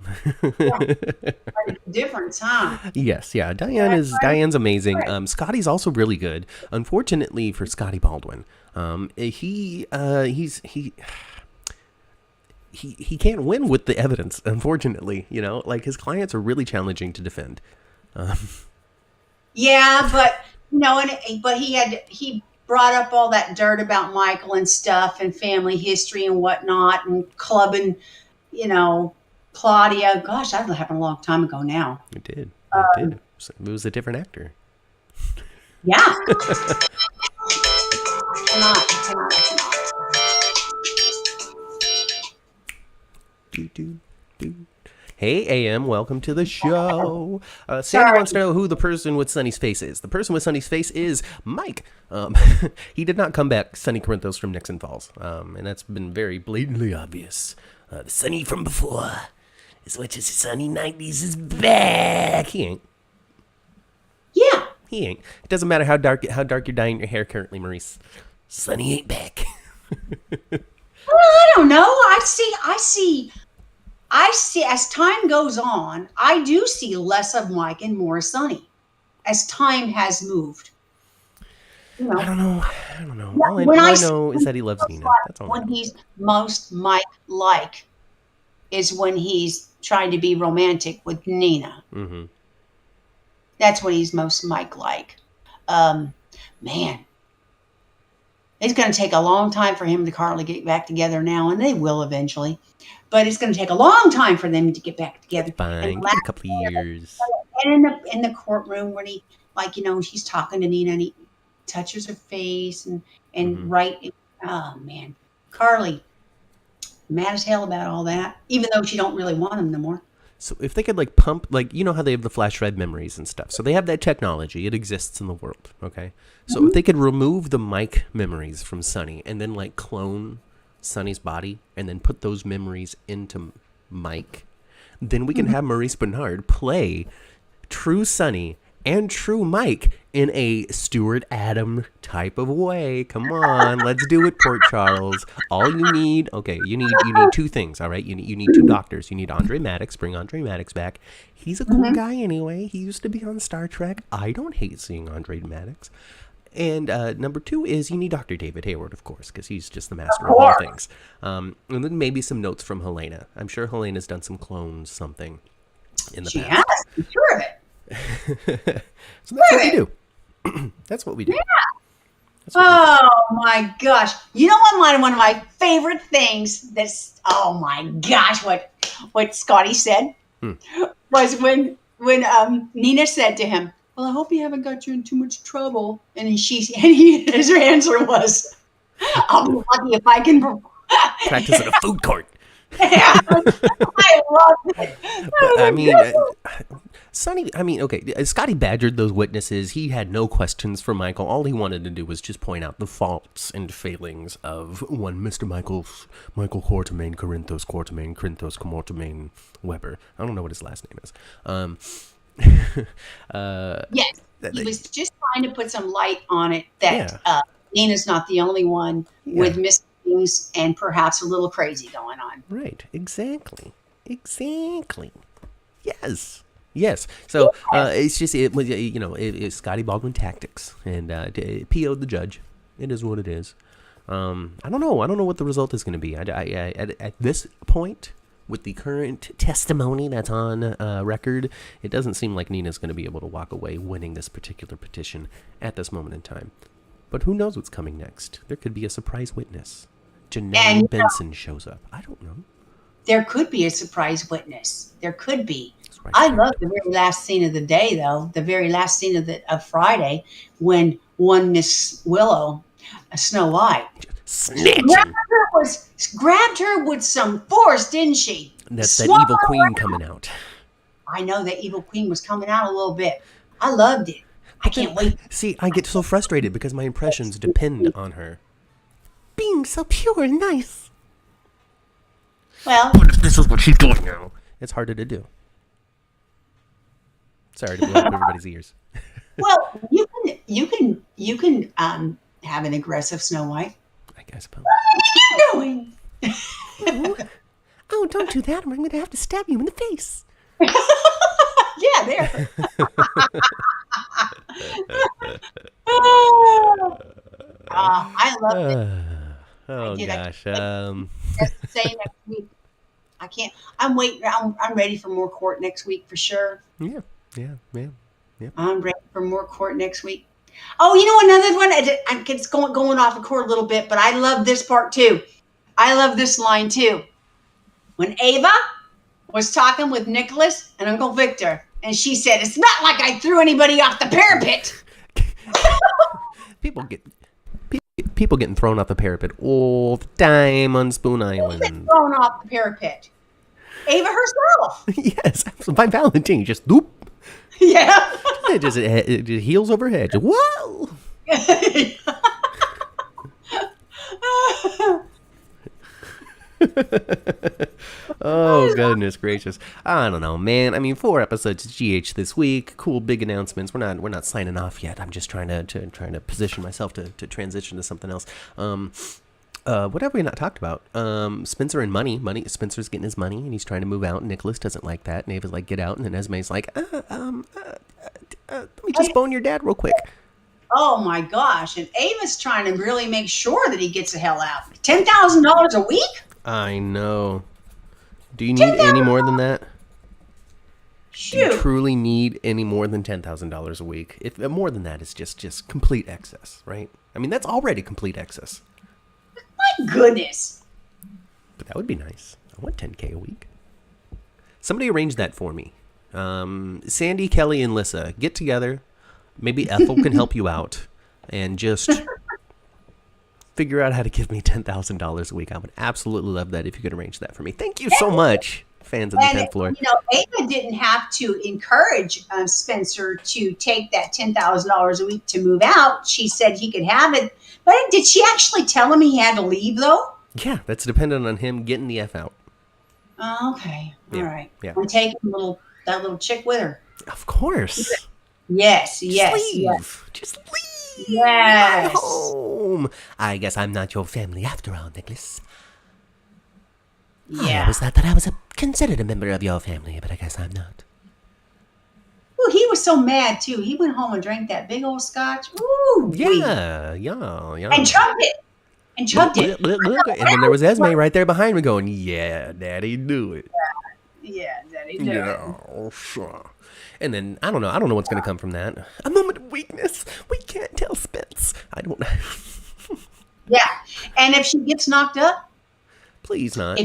Difference, huh? Yes, yeah. Diane's amazing. Scotty's also really good. Unfortunately for Scotty Baldwin, he can't win with the evidence. Unfortunately, you know, like his clients are really challenging to defend. Yeah, but but he brought up all that dirt about Michael and stuff and family history and whatnot and clubbing, Claudia. Gosh, that happened a long time ago now. It did. It did. It was a different actor. Yeah. I cannot. Hey, AM, welcome to the show. Sandy wants to know who the person with Sunny's face is. The person with Sunny's face is Mike. He did not come back, Sunny Corinthos from Nixon Falls, and that's been very blatantly obvious. The Sunny from before, as much as the Sunny 90s, is back. He ain't. Yeah. He ain't. It doesn't matter how dark you're dyeing your hair currently, Maurice. Sunny ain't back. Well, I don't know. I see, as time goes on, I do see less of Mike and more of Sunny as time has moved. I don't know. All I know is that he loves Nina. That's all. When he's most Mike-like is when he's trying to be romantic with Nina. Mm-hmm. That's when he's most Mike-like. Man. It's going to take a long time for him and Carly get back together now, and they will eventually. But it's going to take a long time for them to get back together. Fine, a couple of years. And in the courtroom when he, he's talking to Nina and he touches her face and right. Oh man, Carly, mad as hell about all that, even though she don't really want him no more. So if they could pump, how they have the flash drive memories and stuff. So they have that technology. It exists in the world. Okay. So if they could remove the Mike memories from Sunny and then clone Sunny's body and then put those memories into Mike, then we can have Maurice Bernard play true Sunny and true Mike in a Stuart Adam type of way. Come on, let's do it, Port Charles. All you need, you need two things, all right? You need two doctors. You need Andre Maddox. Bring Andre Maddox back. He's a cool guy anyway. He used to be on Star Trek. I don't hate seeing Andre Maddox. And number two is you need Dr. David Hayward, of course, because he's just the master of all things. And then maybe some notes from Helena. I'm sure Helena's done some clones, something in the past. She has, I'm sure of it. So that's what we do. That's what we do. Yeah. Oh my gosh. You know what? One of my favorite things that's, oh my gosh, what Scotty said was when Nina said to him, well, I hope you haven't got you in too much trouble. And his answer was, I'll be lucky if I can practice in a food court. Yeah, I love it. Sonny, Scotty badgered those witnesses. He had no questions for Michael. All he wanted to do was just point out the faults and failings of one Mr. Michael Quartermain, Corinthos, Comortamain Weber. I don't know what his last name is. Yes, he was just trying to put some light on it that Nina's not the only one with missing things and perhaps a little crazy going on. Right, exactly. Yes. So it's just it's Scotty Baldwin tactics and PO'd the judge. It is what it is. I don't know what the result is going to be. At this point, with the current testimony that's on record, it doesn't seem like Nina's going to be able to walk away winning this particular petition at this moment in time. But who knows what's coming next? There could be a surprise witness. Janelle Benson shows up. I don't know. There could be a surprise witness. There could be. I love the very last scene of the day, though. The very last scene of Friday, when one Miss Willow, Snow White, grabbed her with some force, didn't she? That's that evil queen coming out. I know that evil queen was coming out a little bit. I loved it. I can't wait. See, I get so frustrated because my impressions depend on her being so pure and nice. Well, what if this is what she's doing now? It's harder to do. Sorry to blow up everybody's ears. Well, you can have an aggressive Snow White. I suppose. What are you doing? Oh, don't do that, or I'm going to have to stab you in the face. Yeah, there. I love it. Oh gosh. Say next week. I can't. I'm waiting. I'm ready for more court next week for sure. Yeah. I'm ready for more court next week. Oh, you know another one. It's going off the court a little bit, but I love this part too. I love this line too. When Ava was talking with Nicholas and Uncle Victor, and she said, "It's not like I threw anybody off the parapet." People getting thrown off the parapet all the time on Spoon Island. Thrown off the parapet. Ava herself. Yes, by Valentine, just doop. Yeah. It just heels over head. Whoa. Oh goodness gracious! I don't know, man. I mean, 4 episodes of GH this week. Cool, big announcements. We're not signing off yet. I'm just trying to position myself to transition to something else. What have we not talked about? Spencer and money. Spencer's getting his money and he's trying to move out. Nicholas doesn't like that. Ava's like, get out. And then Esme's like, let me just bone your dad real quick. Oh my gosh! And Ava's trying to really make sure that he gets the hell out. $10,000 a week? I know. Do you need any more than that? Shoot. Do you truly need any more than $10,000 a week? If more than that is just complete excess, right? I mean, that's already complete excess. My goodness. But that would be nice. I want $10K a week. Somebody arrange that for me. Sandy, Kelly, and Lissa, get together. Maybe Ethel can help you out. And just figure out how to give me $10,000 a week. I would absolutely love that if you could arrange that for me. Thank you so much, fans of the 10th floor. You know, Ava didn't have to encourage Spencer to take that $10,000 a week to move out. She said he could have it. But did she actually tell him he had to leave, though? Yeah, that's dependent on him getting the F out. Oh, okay. Yeah, All right. yeah. And taking that little chick with her. Of course. Yes. Just leave. Yes. Just leave. Yes. My home. I guess I'm not your family after all, Nicholas. I Yeah. always thought that I was considered a member of your family, but I guess I'm not. Ooh, he was so mad, too. He went home and drank that big old scotch. Ooh. Yeah. And chugged it. And And then there was Esme right there behind me going, yeah, Daddy, do it. Yeah, Daddy, do it. Yeah, sure. And then, I don't know what's going to come from that. A moment of weakness. We can't tell Spence. I don't know. Yeah. And if she gets knocked up, Please not.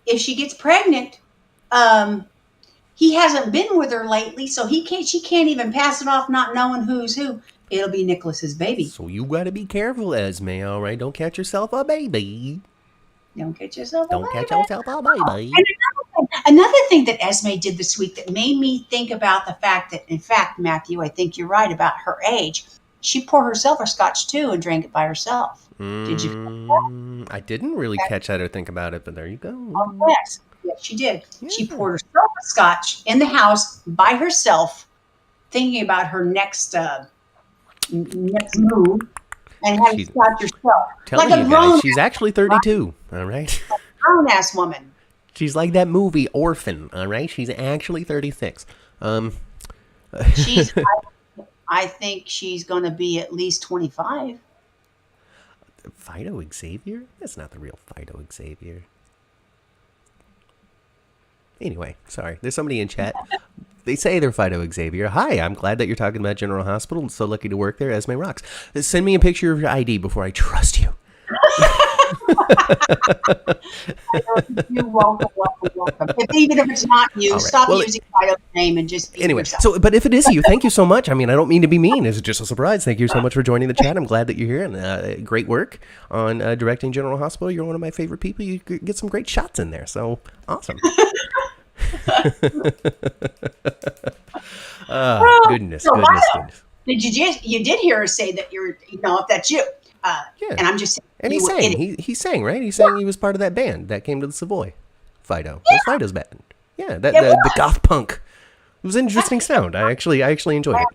if she gets pregnant, he hasn't been with her lately, so she can't even pass it off not knowing who's who. It'll be Nicholas's baby. So you got to be careful, Esme, all right? Don't catch yourself a baby. Don't get yourself a Don't baby. catch yourself a baby. And another thing that Esme did this week that made me think about the fact that, in fact, Matthew, I think you're right about her age. She poured herself a scotch too and drank it by herself. Did you? I didn't really catch that or think about it, but there you go. Oh, yes. Yes, she did. Yeah. She poured herself a scotch in the house by herself, thinking about her next move, and having scotch herself. Telling Like a you grown, guys, she's actually 32, all right? grown-ass woman. She's like that movie Orphan, all right? She's actually 36. She's. I think she's going to be at least 25. Fido Xavier? That's not the real Fido Xavier. Anyway, sorry. There's somebody in chat. They say they're Fido Xavier. Hi, I'm glad that you're talking about General Hospital. So lucky to work there. Esme rocks. Send me a picture of your ID before I trust you. You're welcome. Even if it's not you, Right. stop Well, using Fido's name and just be Anyway, yourself. so, but if it is you, thank you so much. I mean, I don't mean to be mean. It's just a surprise. Thank you so much for joining the chat. I'm glad that you're here, and great work on directing General Hospital. You're one of my favorite people. You get some great shots in there, so awesome. Goodness. Did you did hear her say that if that's you? Yeah. And I'm just saying. And he sang. He sang, right? He sang. He was part of that band that came to the Savoy. Fido. It was Fido's band. Yeah, the goth punk. It was an interesting sound. I actually enjoyed it.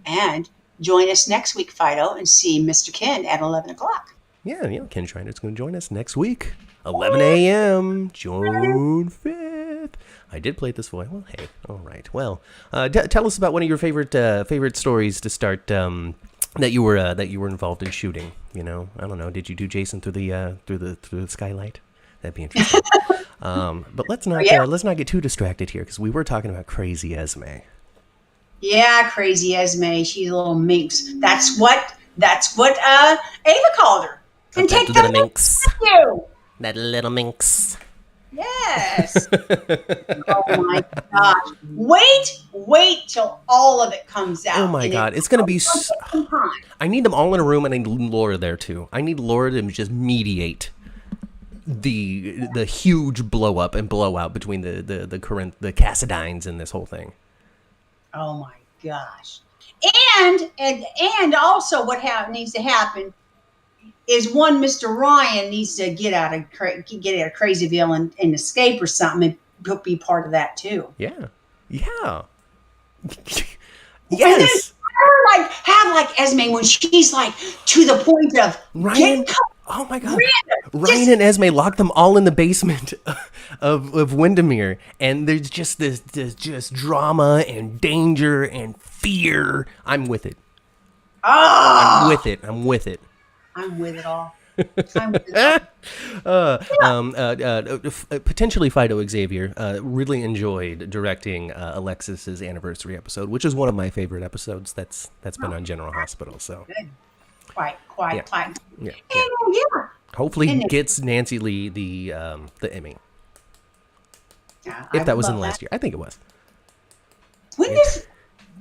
And join us next week, Fido, and see Mr. Ken at 11 o'clock. Yeah, Ken Schreiner's going to join us next week. 11 a.m., June 5th. I did play this voice. Well, hey, all right. Well, tell us about one of your favorite stories to start that you were involved in shooting. I don't know. Did you do Jason through the skylight? That'd be interesting. But let's not get too distracted here because we were talking about crazy Esme. Yeah, crazy Esme. She's a little minx. That's what Ava called her. And That take the little minx minx. with you. That little minx. Yes. Oh my gosh. Wait till all of it comes out. Oh my and God. It's going to be... gonna take some time. I need them all in a room, and I need Laura there, too. I need Laura to just mediate the huge blow-up and blowout between the Cassidines and this whole thing. Oh my gosh. And also what needs to happen is one, Mr. Ryan needs to get out of Crazyville and escape or something, and be part of that too. Yeah. Yeah. And then Yes. have like Esme when she's like to the point of Ryan. Oh my God. Ryan and Esme locked them all in the basement of Windermere, and there's just this just drama and danger and fear. I'm with it. I'm with it. I'm with it all. I'm with it all. Potentially Fido Xavier really enjoyed directing Alexis's anniversary episode, which is one of my favorite episodes that's been on General Hospital. So Good. Quite. yeah. And yeah. Hopefully he gets Nancy Lee the Emmy. Yeah, If that was in love last year. I think it was. When is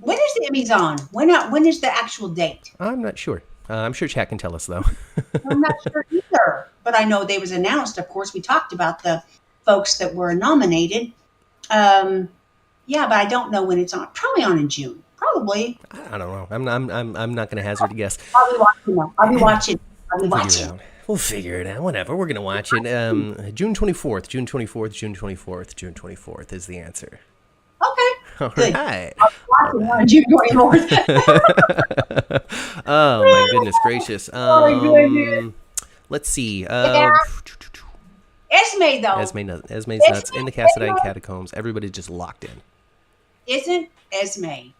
the Emmys on? When is the actual date? I'm not sure. I'm sure chat can tell us, though. I'm not sure either. But I know they was announced. Of course, we talked about the folks that were nominated. Yeah, but I don't know when it's on. Probably on in June. Probably. I don't know. I'm not going to hazard a guess. I'll be watching. Figure it out. We'll figure it out. Whatever. We're going to watch it. June 24th. June 24th. June 24th. June 24th is the answer. Okay. All Good. right. Watching on June 24th. Oh, my goodness gracious. Let's see. Yeah. Esme, though. Esme's nuts in the Cassidine catacombs. Everybody's just locked in. Isn't Esme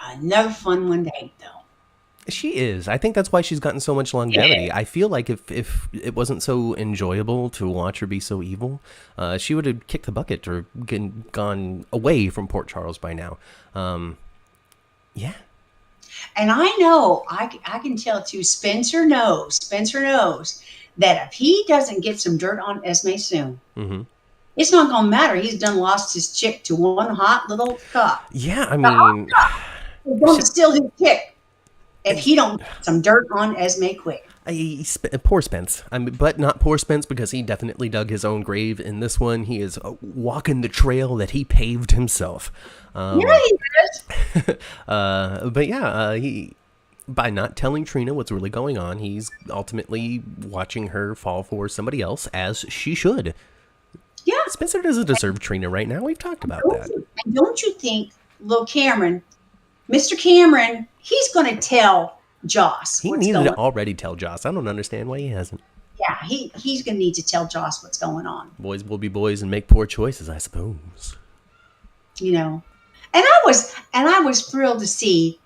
another fun one to hate, though? She is. I think that's why she's gotten so much longevity. Yeah. I feel like if it wasn't so enjoyable to watch her be so evil, she would have kicked the bucket or gone away from Port Charles by now. Yeah. And I know, I can tell too, Spencer knows that if he doesn't get some dirt on Esme soon, it's not going to matter. He's done lost his chick to one hot little cup. Yeah, I mean... He's going to steal his chick if he don't get some dirt on Esme quick. Poor Spence. But not poor Spence, because he definitely dug his own grave in this one. He is walking the trail that he paved himself. Yeah, he is. But yeah, he... by not telling Trina what's really going on, he's ultimately watching her fall for somebody else, as she should. Yeah. Spencer doesn't deserve Trina right now. We've talked about that. And don't you think little Cameron, Mr. Cameron, he's going to tell Joss He what's needed going to already tell Joss. I don't understand why he hasn't. Yeah, he's going to need to tell Joss what's going on. Boys will be boys and make poor choices, I suppose. You know. And I was thrilled to see.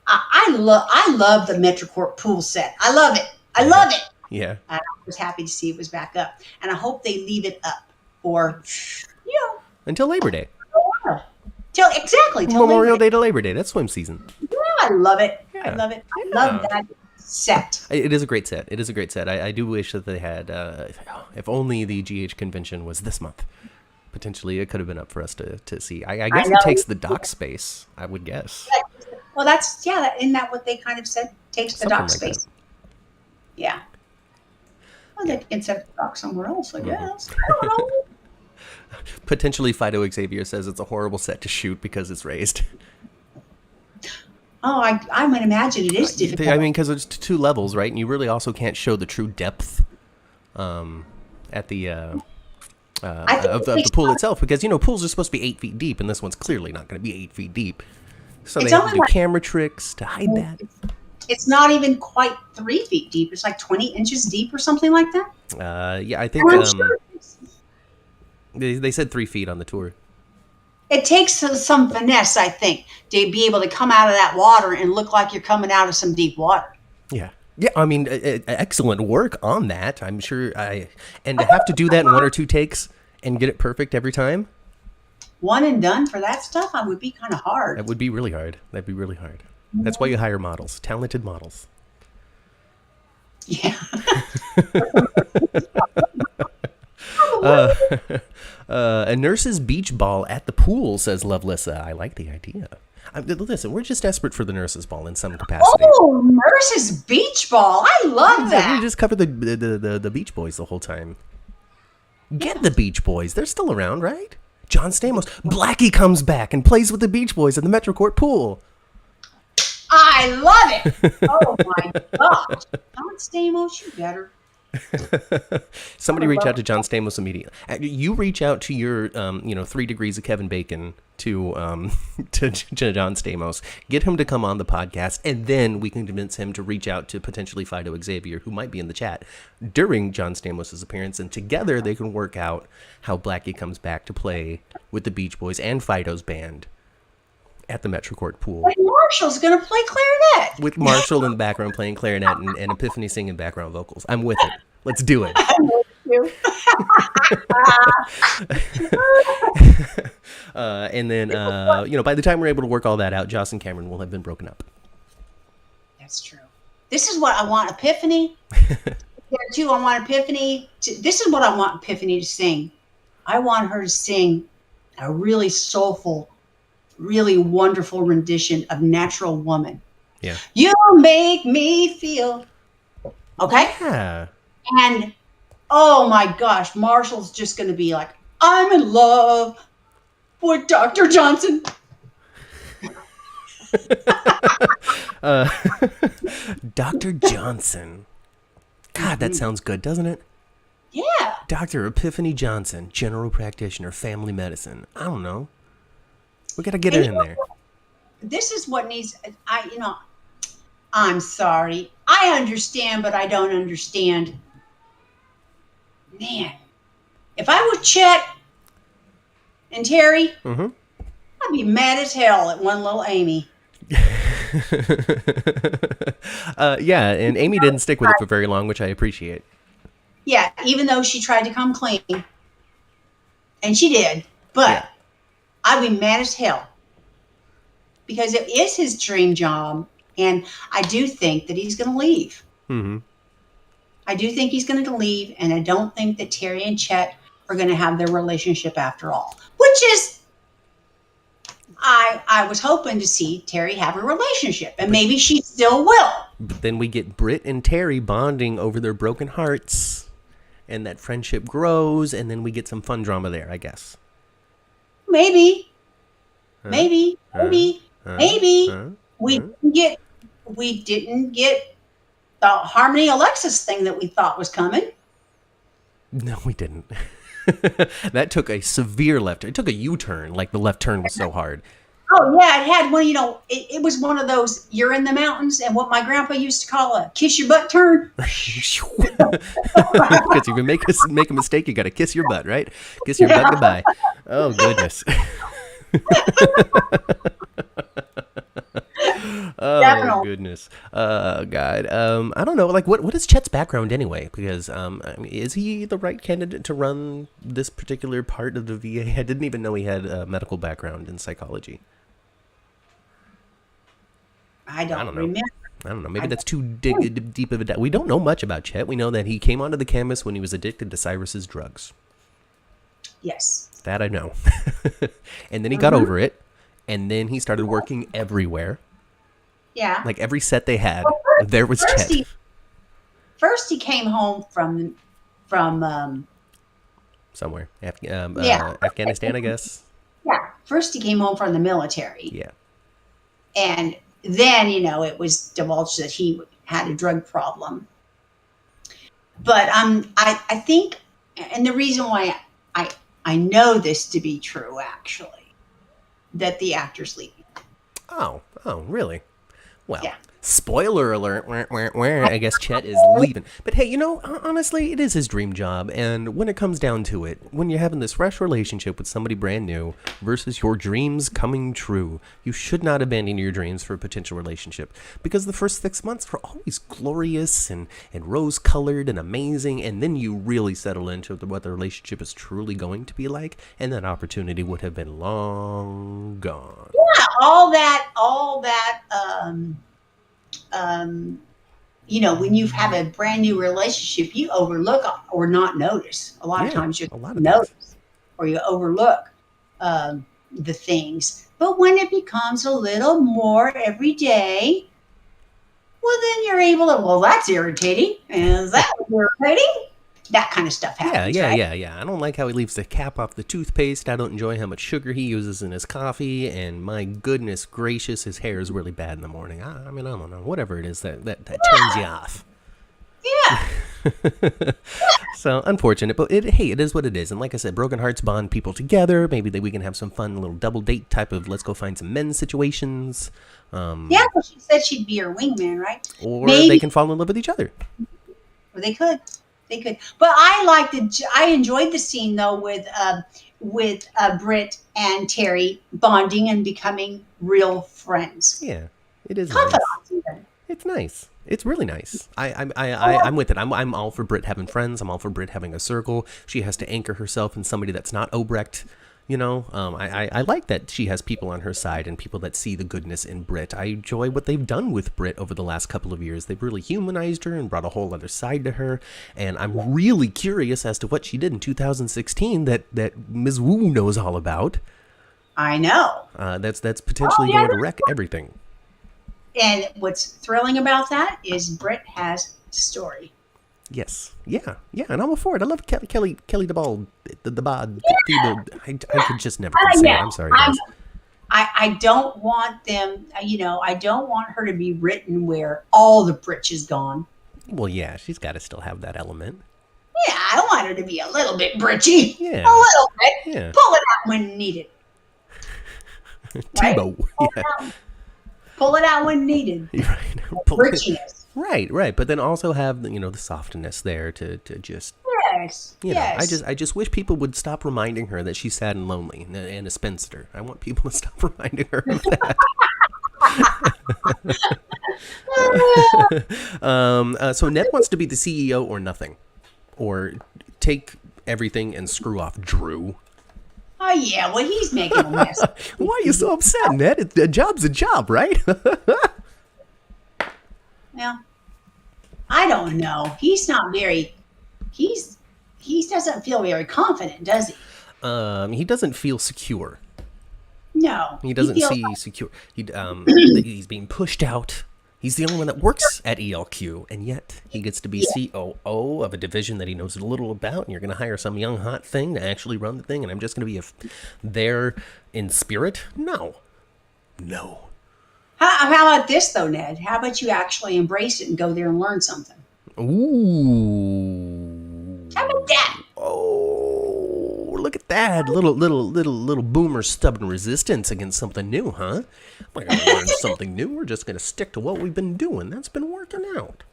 I love the MetroCorp pool set. I love it. I love it. Yeah. And I was happy to see it was back up. And I hope they leave it up for, until Labor Day. Till Memorial Day to Labor Day. That's swim season. Yeah, I love it. Yeah. I love it. I love that set. It is a great set. I do wish that they had, if only the GH convention was this month. Potentially, it could have been up for us to see. I guess it takes the dock space, I would guess. Well, isn't that what they kind of said? Takes the dock space. Yeah. Well, they can set the dock somewhere else, I guess. I don't know. Potentially, Fido Xavier says it's a horrible set to shoot because it's raised. Oh, I would imagine it is difficult. I mean, because it's 2 levels, right? And you really also can't show the true depth at the of the pool itself, because pools are supposed to be 8 feet deep, and this one's clearly not going to be 8 feet deep. So they have to do camera tricks to hide that. It's not even quite 3 feet deep. It's like 20 inches deep or something like that. Yeah, I think Sure they said 3 feet on the tour. It takes some finesse, I think, to be able to come out of that water and look like you're coming out of some deep water. Yeah. Yeah, I mean, excellent work on that. I'm sure and to have to do that in 1 or 2 takes and get it perfect every time. one and done for that stuff, I would be kind of hard. That would be really hard. That'd be really hard. That's why you hire models, talented models. Yeah. A nurse's beach ball at the pool, says Lovelissa. I like the idea. Listen, we're just desperate for the nurse's ball in some capacity. Oh, nurse's beach ball. I love that. We just cover the Beach Boys the whole time. Get the Beach Boys. They're still around, right? John Stamos. Blackie comes back and plays with the Beach Boys at the Metro Court pool. I love it. Oh, my gosh. John Stamos, you better. Somebody reach out to John Stamos immediately. You reach out to your 3 degrees of Kevin Bacon to John Stamos. Get him to come on the podcast, and then we can convince him to reach out to potentially Fido Xavier, who might be in the chat during John Stamos' appearance, and together they can work out how Blackie comes back to play with the Beach Boys and Fido's band at the Metro Court pool. And Marshall's going to play clarinet. With Marshall in the background playing clarinet and Epiphany singing background vocals. I'm with it. Let's do it. I'm with you. And then, by the time we're able to work all that out, Joss and Cameron will have been broken up. That's true. This is what I want Epiphany. This is what I want Epiphany to sing. I want her to sing a really soulful, really wonderful rendition of Natural Woman. Yeah. You make me feel. Okay? Yeah. And, oh my gosh, Marshall's just going to be like, I'm in love with Dr. Johnson. Dr. Johnson. God, that sounds good, doesn't it? Yeah. Dr. Epiphany Johnson, general practitioner, family medicine. I don't know. We got to get it in there. This is what needs, I'm sorry. I understand, but I don't understand. Man, if I were Chet and Terry, I'd be mad as hell at one little Amy. Yeah, and Amy didn't stick with it for very long, which I appreciate. Yeah, even though she tried to come clean. And she did. But Yeah. I'd be mad as hell. Because it is his dream job. And I do think that he's going to leave. Mm-hmm. I do think he's going to leave. And I don't think that Terry and Chet are going to have their relationship after all. Which is, I was hoping to see Terry have a relationship. And maybe she still will. But then we get Britt and Terry bonding over their broken hearts. And that friendship grows. And then we get some fun drama there, I guess. Maybe. Maybe. We didn't get the Harmony Alexis thing that we thought was coming. No, we didn't. That took a severe left. It took a U-turn. Like the left turn was so hard. Oh yeah, it had one. It was one of those. You're in the mountains, and what my grandpa used to call a kiss your butt turn. Because if you make a mistake, you got to kiss your butt, right? Kiss your butt goodbye. Oh goodness. Oh Definitely. goodness. God. I don't know. Like, what is Chet's background anyway? Because is he the right candidate to run this particular part of the VA? I didn't even know he had a medical background in psychology. I don't know. remember. I don't know. Maybe that's too deep of a. We don't know much about Chet. We know that he came onto the canvas when he was addicted to Cyrus's drugs. Yes. That I know. And then he got over it, and then he started working everywhere. Yeah. Like every set they had, there was Chet. First, he came home from Somewhere. Afghanistan, I guess. Yeah. First, he came home from the military. Yeah. And then, it was divulged that he had a drug problem. But I think, and the reason why I know this to be true, actually, that the actor's leaving. Oh, really? Well, Yeah. Spoiler alert, I guess Chet is leaving. But hey, honestly, it is his dream job. And when it comes down to it, when you're having this fresh relationship with somebody brand new versus your dreams coming true, you should not abandon your dreams for a potential relationship. Because the first 6 months are always glorious and rose-colored and amazing. And then you really settle into what the relationship is truly going to be like. And that opportunity would have been long gone. Yeah, all that, when you have a brand new relationship, you overlook or not notice. A lot of times you notice or you overlook the things. But when it becomes a little more every day, well, then you're able to, well, that's irritating. Is that irritating? That kind of stuff happens. Yeah. I don't like how he leaves the cap off the toothpaste. I don't enjoy how much sugar he uses in his coffee. And my goodness gracious, his hair is really bad in the morning. I mean, I don't know. Whatever it is that turns you off. Yeah. So unfortunate, but it is what it is. And like I said, broken hearts bond people together. Maybe we can have some fun little double date type of let's go find some men situations. Yeah, well, she said she'd be her wingman, right? Or they can fall in love with each other. Or they could. But I enjoyed the scene though with Britt and Terry bonding and becoming real friends. Yeah, it is Confidants nice. even. It's nice. It's really nice. I'm with it. I'm all for Britt having friends. I'm all for Britt having a circle. She has to anchor herself in somebody that's not Obrecht. I like that she has people on her side and people that see the goodness in Britt. I enjoy what they've done with Britt over the last couple of years. They've really humanized her and brought a whole other side to her. And I'm really curious as to what she did in 2016 that Ms. Wu knows all about. I know. That's potentially going to wreck everything. And what's thrilling about that is Britt has story. Yes. Yeah. And I'm all for it. I love Kelly the Bald, the Bod. Yeah. I could just never say it. I'm sorry, guys. I don't want them, I don't want her to be written where all the britch is gone. Well, yeah, she's got to still have that element. Yeah, I want her to be a little bit britchy. Yeah. A little bit. Yeah. Pull it out when needed. Tebow. Right? Pull it out when needed. Right. Britchiness. Right. But then also have the softness there to just. Yes. I just wish people would stop reminding her that she's sad and lonely and a spinster. I want people to stop reminding her of that. So Ned wants to be the CEO or nothing, or take everything and screw off Drew. Oh yeah, well he's making a mess. Why are you so upset, Ned? A job's a job, right? Well, I don't know. He's not very. He doesn't feel very confident, does he? He doesn't feel secure. No, he doesn't see secure. He's being pushed out. He's the only one that works at ELQ, and yet he gets to be COO of a division that he knows little about, and you're going to hire some young hot thing to actually run the thing, and I'm just going to be there in spirit? No. How about this, though, Ned? How about you actually embrace it and go there and learn something? Ooh. How about that? Oh, look at that. Little boomer stubborn resistance against something new, huh? We're going to learn something new. We're just going to stick to what we've been doing. That's been working out.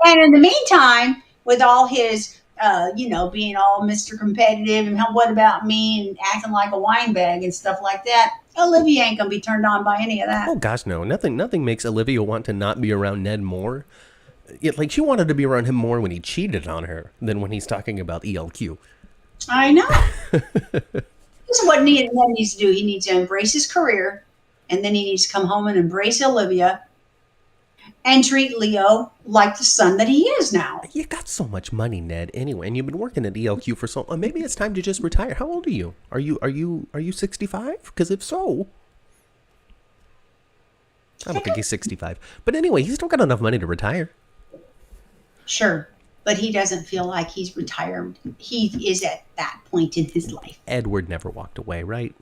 And in the meantime, with all his, being all Mr. Competitive and what about me and acting like a wine bag and stuff like that, Olivia ain't going to be turned on by any of that. Oh, gosh, no. Nothing makes Olivia want to not be around Ned more. Like, she wanted to be around him more when he cheated on her than when he's talking about ELQ. I know. This is what Ned needs to do. He needs to embrace his career, and then he needs to come home and embrace Olivia and treat Leo like the son that he is now. You got so much money, Ned, anyway, and you've been working at ELQ for so long. Maybe it's time to just retire. How old are you? Are you 65? Because if so, I don't think he's 65. But anyway, he's still got enough money to retire. Sure, but he doesn't feel like he's retired. He is at that point in his life. Edward never walked away, right?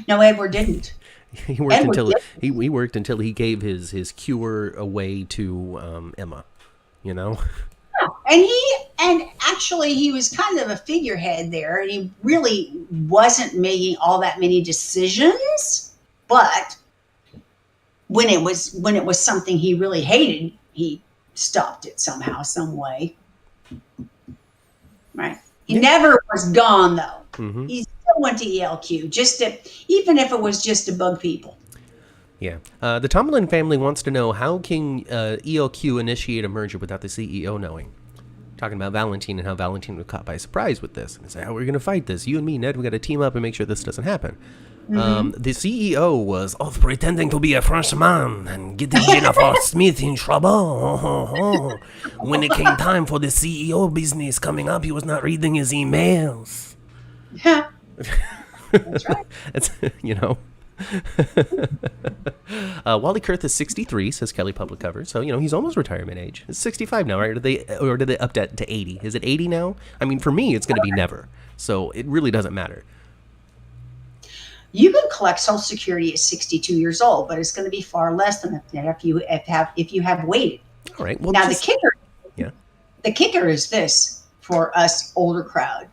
No, Edward didn't. He worked until he gave his cure away to Emma, Yeah, and actually he was kind of a figurehead there, and he really wasn't making all that many decisions, but when it was something he really hated, he stopped it somehow, some way. Right. He never was gone though. Mm-hmm. He still went to ELQ, even if it was just to bug people. Yeah. The Tomlin family wants to know, how can ELQ initiate a merger without the CEO knowing? Talking about Valentine and how Valentine was caught by surprise with this. And they say, how are we going to fight this? You and me, Ned, we got to team up and make sure this doesn't happen. Mm-hmm. The CEO was pretending to be a Frenchman and getting Jennifer Smith in trouble. When it came time for the CEO business coming up, he was not reading his emails. Yeah. That's right. That's, you know. Wally Kurth is 63, says Kelly Public Cover. So, you know, he's almost retirement age. It's 65 now, right? Or did they up that to 80? Is it 80 now? I mean, for me, it's going to be never. So it really doesn't matter. You can collect Social Security at 62 years old, but it's going to be far less than that if you have waited. All right. Well, now the kicker is this for us older crowd.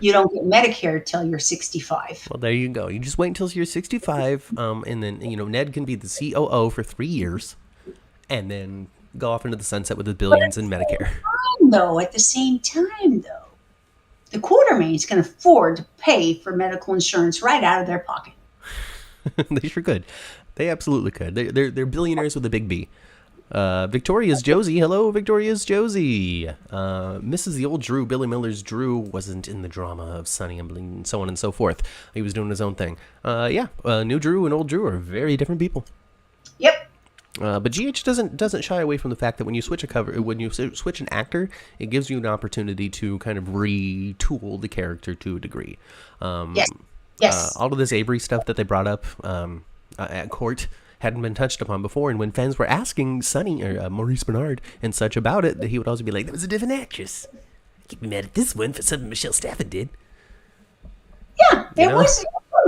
You don't get Medicare till you're 65. Well, there you go. You just wait until you're 65, and then, you know, Ned can be the COO for 3 years, and then go off into the sunset with his billions in Medicare. At the same time, the Quartermain's can afford to pay for medical insurance right out of their pocket. They sure could. They absolutely could. They're billionaires with a big B. Victoria's Josie. Hello, Victoria's Josie. Mrs. the old Drew, Billy Miller's Drew, wasn't in the drama of Sonny and so on and so forth. He was doing his own thing. New Drew and old Drew are very different people. Yep. But GH doesn't shy away from the fact that when you switch switch an actor, it gives you an opportunity to kind of retool the character to a degree. Yes. All of this Avery stuff that they brought up at court hadn't been touched upon before, and when fans were asking Sonny or Maurice Bernard and such about it, he would always be like, "That was a different actress. I can't be mad at this one for something Michelle Stafford did." Yeah, it was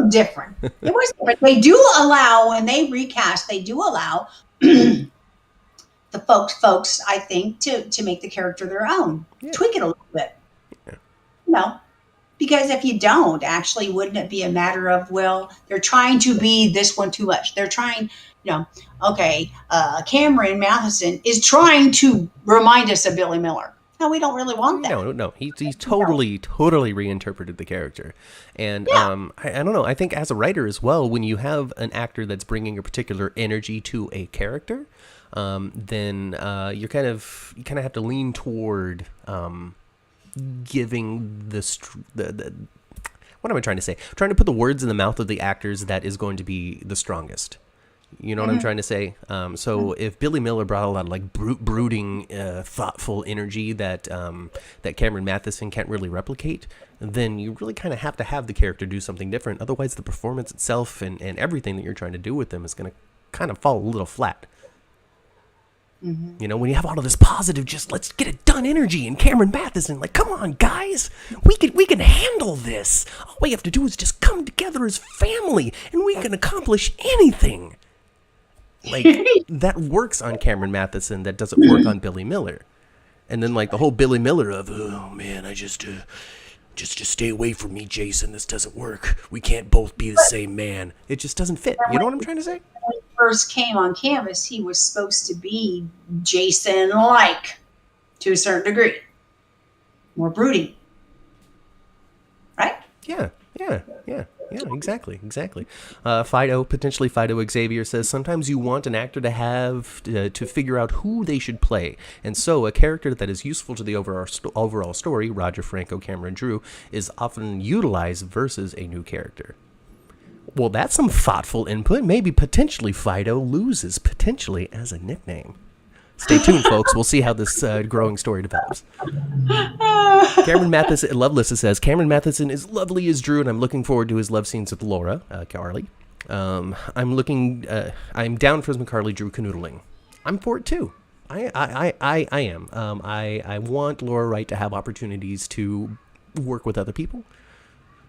different. It was different. They do allow, when they recast, they do allow the folks, I think, to make the character their own, tweak it a little bit. Yeah. You know, because if you don't, actually, wouldn't it be a matter of, well, they're trying to be this one too much. They're trying, Cameron Matheson is trying to remind us of Billy Miller. No, we don't really want that. No. He's totally reinterpreted the character. And I don't know. I think as a writer as well, when you have an actor that's bringing a particular energy to a character, then you kind of have to lean toward giving the what am I trying to say? I'm trying to put the words in the mouth of the actors that is going to be the strongest. You know what I'm trying to say? So if Billy Miller brought a lot of like brooding, thoughtful energy that Cameron Matheson can't really replicate, then you really kind of have to have the character do something different. Otherwise, the performance itself and everything that you're trying to do with them is going to kind of fall a little flat. Mm-hmm. You know, when you have all of this positive, just let's get it done energy, and Cameron Matheson, like, come on, guys, we can handle this. All we have to do is just come together as family, and we can accomplish anything. Like, that works on Cameron Matheson, that doesn't work on Billy Miller. And then, like, the whole Billy Miller of, oh, man, I just stay away from me, Jason. This doesn't work. We can't both be the same man. It just doesn't fit. You know what I'm trying to say? When he first came on canvas, he was supposed to be Jason-like, to a certain degree. More brooding. Right? Yeah, exactly. Potentially Fido Xavier says, sometimes you want an actor to have to figure out who they should play. And so a character that is useful to the overall story, Roger Franco, Cameron Drew, is often utilized versus a new character. Well, that's some thoughtful input. Maybe potentially Fido loses potentially as a nickname. Stay tuned, folks. We'll see how this growing story develops. Cameron Matheson, Loveless says, Cameron Matheson is lovely as Drew, and I'm looking forward to his love scenes with Laura, Carly. I'm down for some Carly Drew canoodling. I'm for it too. I am. I want Laura Wright to have opportunities to work with other people,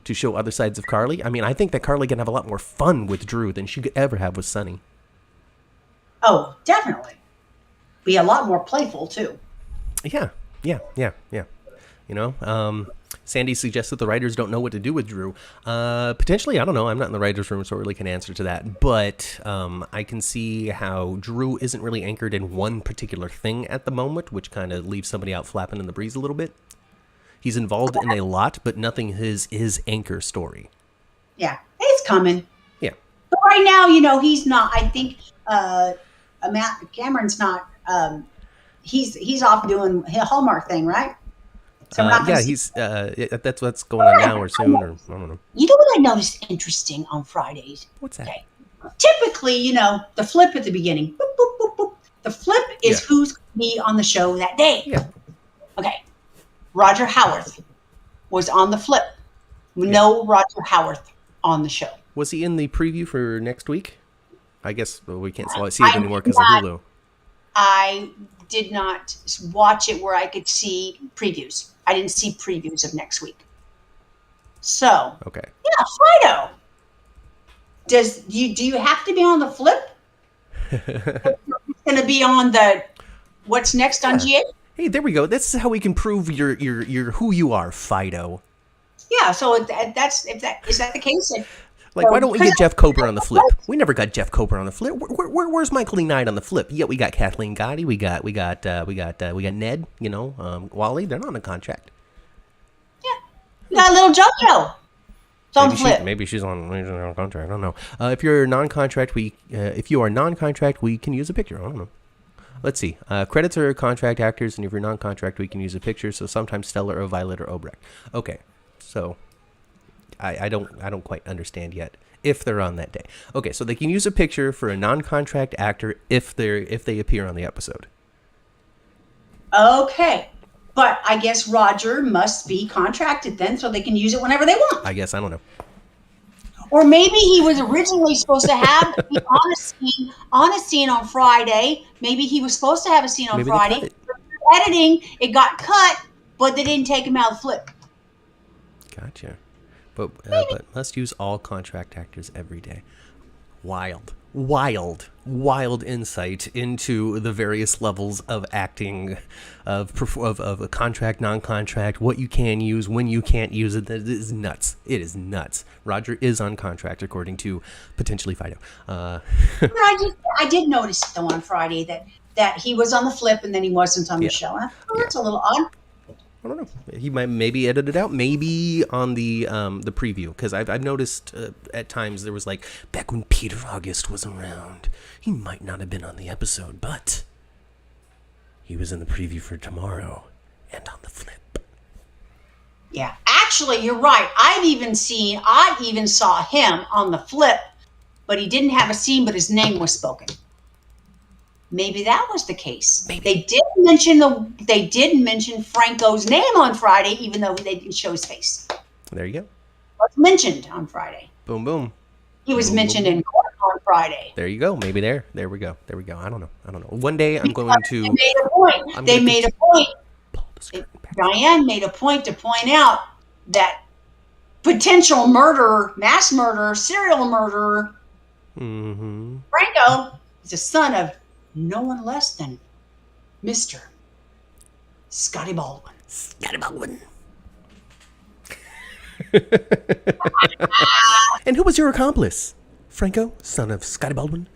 to show other sides of Carly. I mean, I think that Carly can have a lot more fun with Drew than she could ever have with Sonny. Oh, definitely. Be a lot more playful too. Yeah. You know, Sandy suggests that the writers don't know what to do with Drew. Potentially, I don't know. I'm not in the writer's room, so I really can't answer to that. But I can see how Drew isn't really anchored in one particular thing at the moment, which kind of leaves somebody out flapping in the breeze a little bit. He's involved in a lot, but nothing is his anchor story. Yeah, it's coming. Yeah. But right now, he's not. I think Matt Cameron's not. He's off doing a Hallmark thing, right? So he's that's what's going on now or soon, or I don't know. You know what I noticed interesting on Fridays? What's that? Okay. Typically, the flip at the beginning. Boop, boop, boop, boop. The flip is who's going to be on the show that day. Yeah. Okay. Roger Howarth was on the flip. No Roger Howarth on the show. Was he in the preview for next week? I guess we can't see it anymore because of Hulu. I did not watch it where I could see previews. I didn't see previews of next week. So, okay. Yeah, Fido. Do you have to be on the flip? It's going to be on the what's next on GA? Hey, there we go. This is how we can prove your who you are, Fido. Yeah. So is that the case? Why don't we get Jeff Kober on the flip? We never got Jeff Kober on the flip. Where's Michael E. Knight on the flip? Yeah, we got Kathleen Gotti. We got Ned. Wally. They're not on a contract. Yeah, we got little JoJo. It's on the flip. Maybe she's on contract. I don't know. If you're non-contract, if you are non-contract, we can use a picture. I don't know. Let's see. Credits are contract actors, and if you're non-contract, we can use a picture. So sometimes Stellar or Violet or Obrecht. Okay, so. I don't quite understand yet if they're on that day. Okay, so they can use a picture for a non-contract actor if they appear on the episode. Okay, but I guess Roger must be contracted then, so they can use it whenever they want. I guess I don't know. Or maybe he was originally supposed to have on a scene on Friday. Maybe he was supposed to have a scene on Friday. Editing, it got cut, but they didn't take him out of the flip. Gotcha. But must use all contract actors every day. Wild insight into the various levels of acting, of a contract, non-contract, what you can use, when you can't use it. That is nuts. It is nuts. Roger is on contract, according to potentially Fido. I did notice though on Friday that he was on the flip and then he wasn't on the show. That's a little odd. I don't know. He might maybe edit it out. Maybe on the preview, because I've noticed at times there was back when Peter August was around, he might not have been on the episode, but he was in the preview for tomorrow and on the flip. Yeah, actually, you're right. I even saw him on the flip, but he didn't have a scene, but his name was spoken. Maybe that was the case. Maybe. They did mention Franco's name on Friday, even though they didn't show his face. There you go. Was mentioned on Friday. Boom, boom. He was mentioned in court on Friday. There you go. Maybe there. There we go. I don't know. One day I'm going to. They made a point. Diane made a point to point out that potential murderer, mass murderer, serial murderer, Franco is the son of no one less than Mr. Scotty Baldwin. Scotty Baldwin. And who was your accomplice? Franco, son of Scotty Baldwin?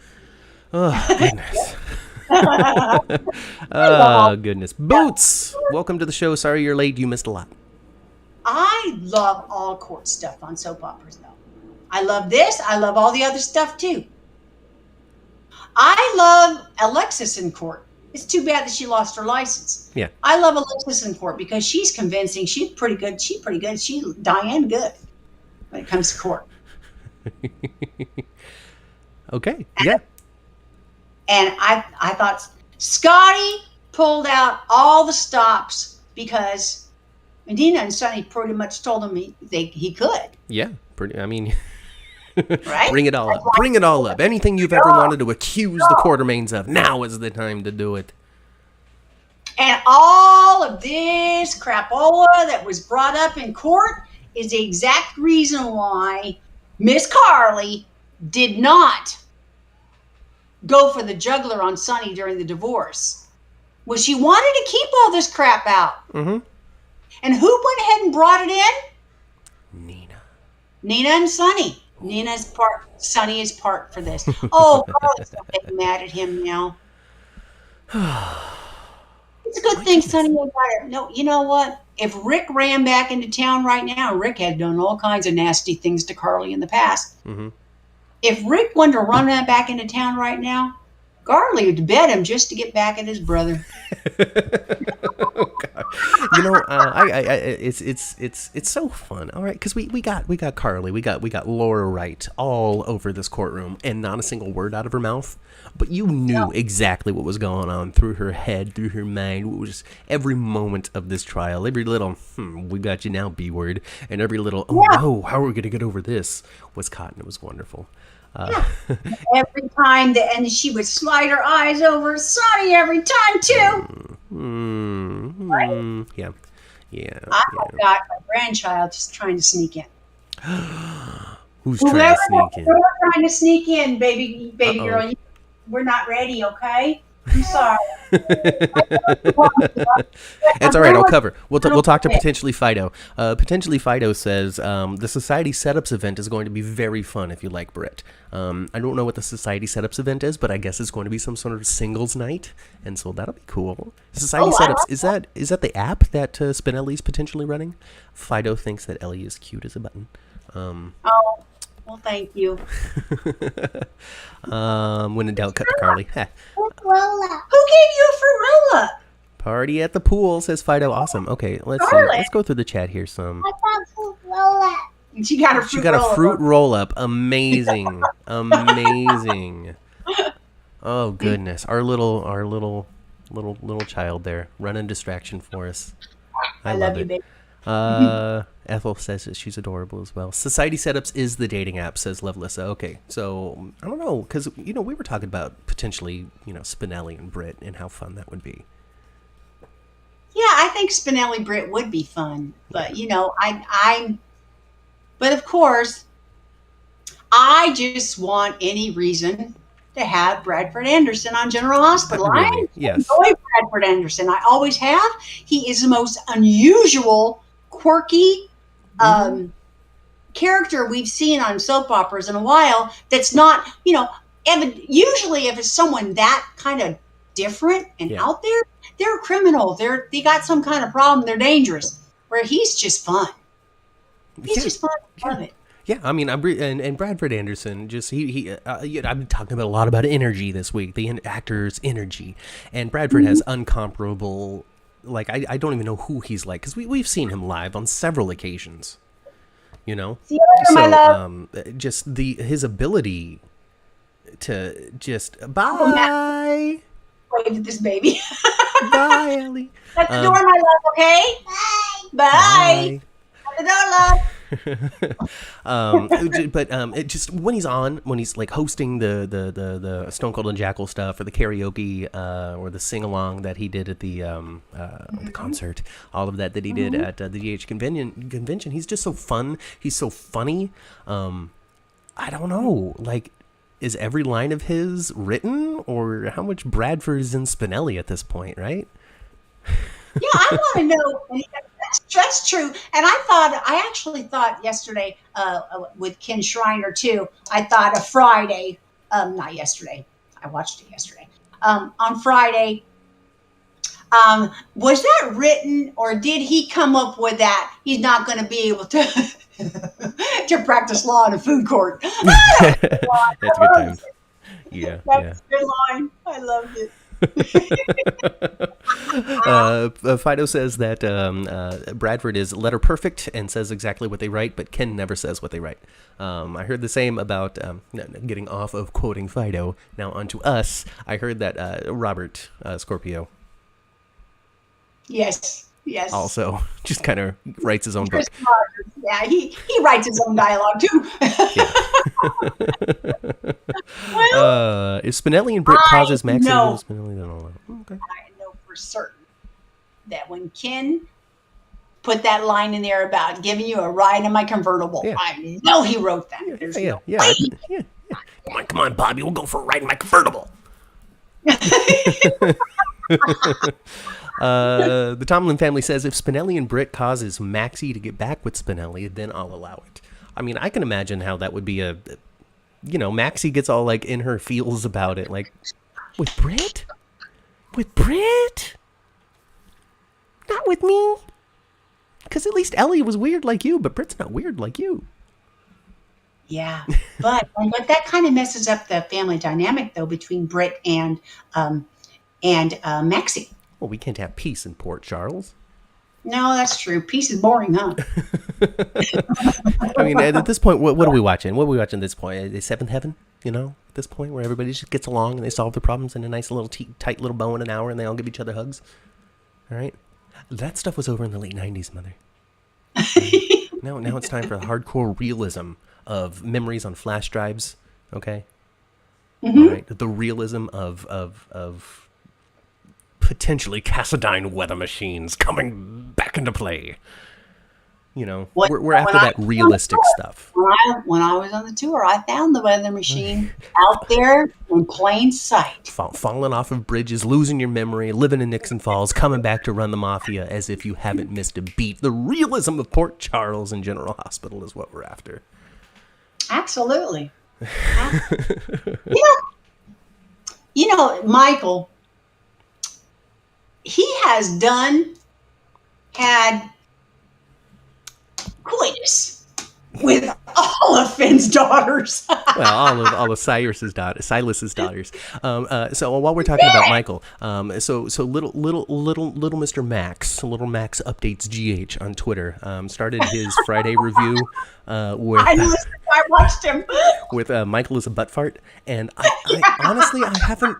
Oh, goodness. Oh, goodness. Boots! Welcome to the show. Sorry you're late. You missed a lot. I love all court stuff on soap operas, though. I love this. I love all the other stuff, too. I love Alexis in court. It's too bad that she lost her license. Yeah. I love Alexis in court because she's convincing. She's pretty good. She's Diane good when it comes to court. Okay. Yeah. And I thought Scotty pulled out all the stops because Medina and Sonny pretty much told him he could. Yeah. Right? Bring it all up. Bring it all up. Anything you've ever wanted to accuse the Quartermaines of, now is the time to do it. And all of this crapola that was brought up in court is the exact reason why Miss Carly did not go for the jugular on Sonny during the divorce. Well, she wanted to keep all this crap out. Mm-hmm. And who went ahead and brought it in? Nina and Sonny. Sonny is part for this. Oh, Carly's so mad at him now. It's a good thing Sonny ain't got her. No, you know what? If Rick ran back into town right now, Rick had done all kinds of nasty things to Carly in the past. Mm-hmm. If Rick wanted to run that back into town right now, Carly would bet him just to get back at his brother. You know, it's so fun. All right, because we got Carly, we got Laura Wright all over this courtroom, and not a single word out of her mouth. But you knew exactly what was going on through her head, through her mind. It was every moment of this trial, every little "we got you now" B word, and every little "oh no, how are we gonna get over this" was caught, and it was wonderful. Every time, and she would slide her eyes over Sonny every time too. Right? Yeah. I got my grandchild just trying to sneak in. Who's trying to sneak in? We're trying to sneak in, baby girl. We're not ready, okay? I'm sorry. It's all right. I'll cover. We'll talk to Potentially Fido. Potentially Fido says the Society Setups event is going to be very fun if you like Brit. I don't know what the Society Setups event is, but I guess it's going to be some sort of singles night, and so that'll be cool. Society Setups, is that the app that Spinelli's potentially running? Fido thinks that Ellie is cute as a button. Well, thank you. When in doubt, cut to Carly. Who gave you a fruit roll-up? Party at the pool, says Fido. Awesome. Okay, let's see. Let's go through the chat here some. I got fruit roll-up. She got a fruit roll-up. Amazing. Amazing. Oh goodness. Our little child there. Running distraction for us. I love you, it. baby. Ethel says that she's adorable as well. Society Setups is the dating app, says Lovelissa. Okay, so I don't know, because we were talking about potentially Spinelli and Britt and how fun that would be. Yeah, I think Spinelli Britt would be fun, but but of course, I just want any reason to have Bradford Anderson on General Hospital. Really? Yes. I enjoy Bradford Anderson. I always have. He is the most unusual, quirky character we've seen on soap operas in a while. That's not, usually if it's someone that kind of different and out there, they're a criminal. They got some kind of problem. They're dangerous. Where he's just fun. He's just fun. I love it. Yeah, I mean, and Bradford Anderson, just I've been talking a lot about energy this week, the actor's energy, and Bradford has uncomparable. Like I don't even know who he's like, because we've seen him live on several occasions. See you later, my love. Just his ability to just bye. Wave to this baby. Bye, Ellie. Shut the door, my love. Okay. Bye. Shut the door, love. But it just when he's like hosting the Stone Cold and Jackal stuff, or the karaoke, or the sing along that he did at the concert, all of that he did at the DH convention, he's just so fun. He's so funny. I don't know, like, is every line of his written, or how much Bradford is in Spinelli at this point, right? Yeah, I want to know. That's true. And I actually thought yesterday with Ken Schreiner too. I thought a Friday, not yesterday. I watched it yesterday. On Friday, was that written, or did he come up with that? He's not going to be able to to practice law in a food court. That's a good time. Yeah, that's a good line. I loved it. Fido says that Bradford is letter perfect and says exactly what they write, but Ken never says what they write. I heard the same about getting off of quoting Fido. Now onto us. I heard that Robert Scorpio. Yes. Also, just kind of writes his own book. Yeah, he writes his own dialogue too. If Spinelli and Britt causes Maxine, Spinelli don't know. Okay. I know for certain that when Ken put that line in there about giving you a ride in my convertible, I know he wrote that. Yeah. Come on, Bobby, we'll go for a ride in my convertible. The Tomlin family says if Spinelli and Britt causes Maxie to get back with Spinelli, then I'll allow it. I mean, I can imagine how that would be Maxie gets all like in her feels about it. Like, with Britt? With Britt? Not with me. Because at least Ellie was weird like you, but Britt's not weird like you. Yeah, but that kind of messes up the family dynamic though between Britt and Maxie. Well, we can't have peace in Port Charles. No, that's true. Peace is boring, huh? I mean, at this point, what are we watching? What are we watching at this point? Is Seventh Heaven? At this point where everybody just gets along and they solve their problems in a nice little tight little bow in an hour and they all give each other hugs. All right, that stuff was over in the late '90s, mother. Now it's time for hardcore realism of memories on flash drives. Okay, all right, the realism of potentially Cassadine weather machines coming back into play. We're after that realistic stuff. When I was on the tour, I found the weather machine out there in plain sight. Falling off of bridges, losing your memory, living in Nixon Falls, coming back to run the mafia as if you haven't missed a beat. The realism of Port Charles and General Hospital is what we're after. Absolutely. Michael, he has had coitus with all of Finn's daughters. Well, all of Silas's daughters. So while we're talking about Michael, so little Mr. Max, little Max updates GH on Twitter. Started his Friday review with I watched him with Michael as a butt fart, and I honestly I haven't.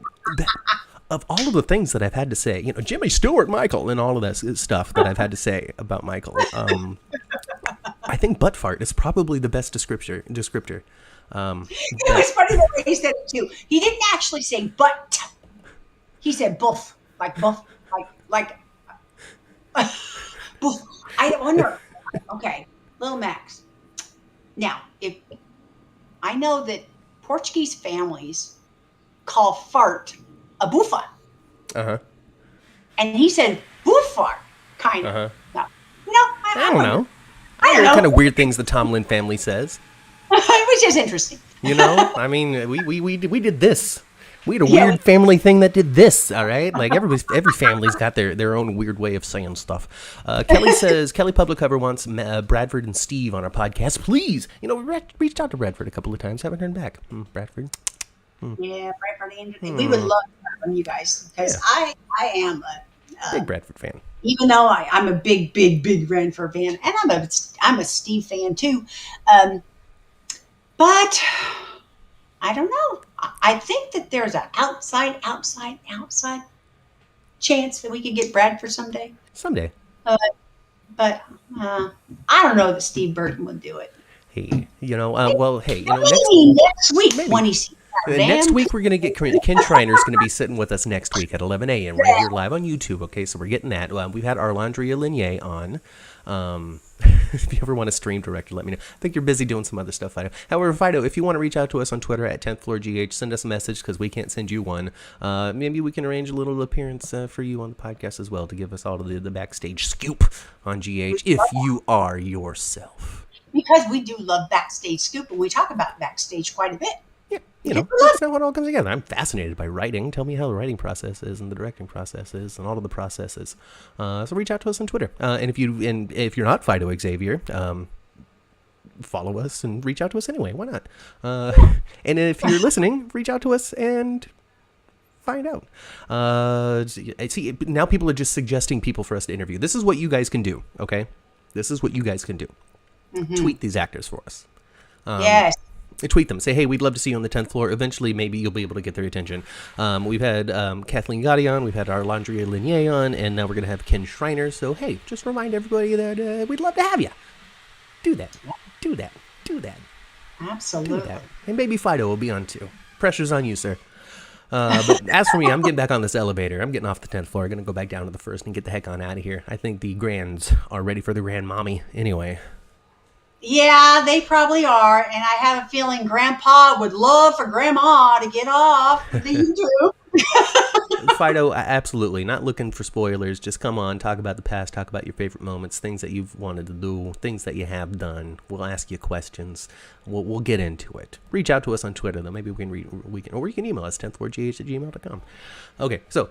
Of all of the things that I've had to say, Jimmy Stewart, Michael, and all of that stuff that I've had to say about Michael, I think butt fart is probably the best descriptor. It was funny the way he said it too. He didn't actually say butt. He said buff, like buff, like buff. I wonder. Okay, little Max. Now, if I know that Portuguese families call fart a bufa. Uh-huh. And he said buffar, kind of. Uh-huh. No, I don't know. I don't know. Kind of weird things the Tomlin family says. It was just interesting. I mean, we did this. We had a weird family thing that did this, all right? Like, every family's got their own weird way of saying stuff. Kelly says, Kelly Public Cover wants Bradford and Steve on our podcast. Please. We reached out to Bradford a couple of times. Haven't heard back. Bradford. Yeah, Bradford. We would love to have from you guys because I am a big Bradford fan. Even though I'm a big Bradford fan, and I'm a Steve fan too. But I don't know. I think that there's an outside chance that we could get Bradford someday. Someday. But I don't know that Steve Burton would do it. Hey, next week maybe. When he's next week we're gonna get Ken Schreiner's gonna be sitting with us next week at 11 a.m. right here live on YouTube. Okay, so we're getting that. We've had Arlandria Linier on. If you ever want a stream director, let me know. I think you're busy doing some other stuff, Fido. However, Fido, if you want to reach out to us on Twitter at 10th Floor GH, send us a message because we can't send you one. Maybe we can arrange a little appearance for you on the podcast as well to give us all of the backstage scoop on GH if you are yourself. Because we do love backstage scoop, and we talk about backstage quite a bit. Yeah, that's how it all comes together. I'm fascinated by writing. Tell me how the writing process is and the directing process is and all of the processes. So reach out to us on Twitter. And if you're not Fido Xavier, follow us and reach out to us anyway. Why not? And if you're listening, reach out to us and find out. See, now people are just suggesting people for us to interview. This is what you guys can do, okay? This is what you guys can do. Mm-hmm. Tweet these actors for us. Yes. Tweet them. Say, hey, we'd love to see you on the 10th floor. Eventually, maybe you'll be able to get their attention. We've had Kathleen Gotti on. We've had Arlandria Linier on. And now we're going to have Ken Schreiner. So, hey, just remind everybody that we'd love to have you. Do that. Do that. Do that. Absolutely. Do that. And Baby Fido will be on, too. Pressure's on you, sir. But as for me, I'm getting back on this elevator. I'm getting off the 10th floor. I'm going to go back down to the first and get the heck on out of here. I think the grands are ready for the grandmommy anyway. Yeah, they probably are. And I have a feeling Grandpa would love for Grandma to get off. What do you do? Fido, absolutely. Not looking for spoilers. Just come on, talk about the past, talk about your favorite moments, things that you've wanted to do, things that you have done. We'll ask you questions. We'll get into it. Reach out to us on Twitter, though. Maybe or you can email us, 10thfloorgh@gmail.com. Okay, so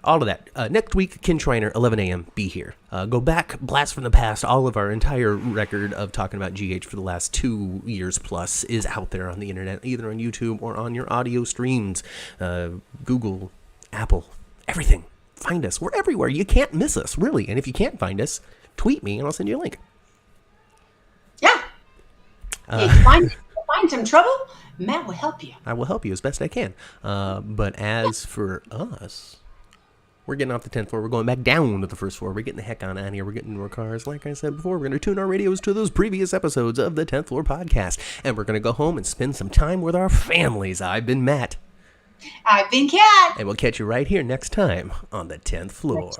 all of that. Next week, Kin Shriner, 11 a.m., be here. Go back, blast from the past. All of our entire record of talking about GH for the last 2 years plus is out there on the internet, either on YouTube or on your audio streams. Google, Apple, everything. Find us. We're everywhere. You can't miss us, really. And if you can't find us, tweet me and I'll send you a link. Yeah. If you find some trouble, Matt will help you. I will help you as best I can. But as for us, we're getting off the 10th floor. We're going back down to the first floor. We're getting the heck on out of here. We're getting into our cars. Like I said before, we're going to tune our radios to those previous episodes of the 10th Floor podcast. And we're going to go home and spend some time with our families. I've been Matt. I've been Kat. And we'll catch you right here next time on the 10th floor.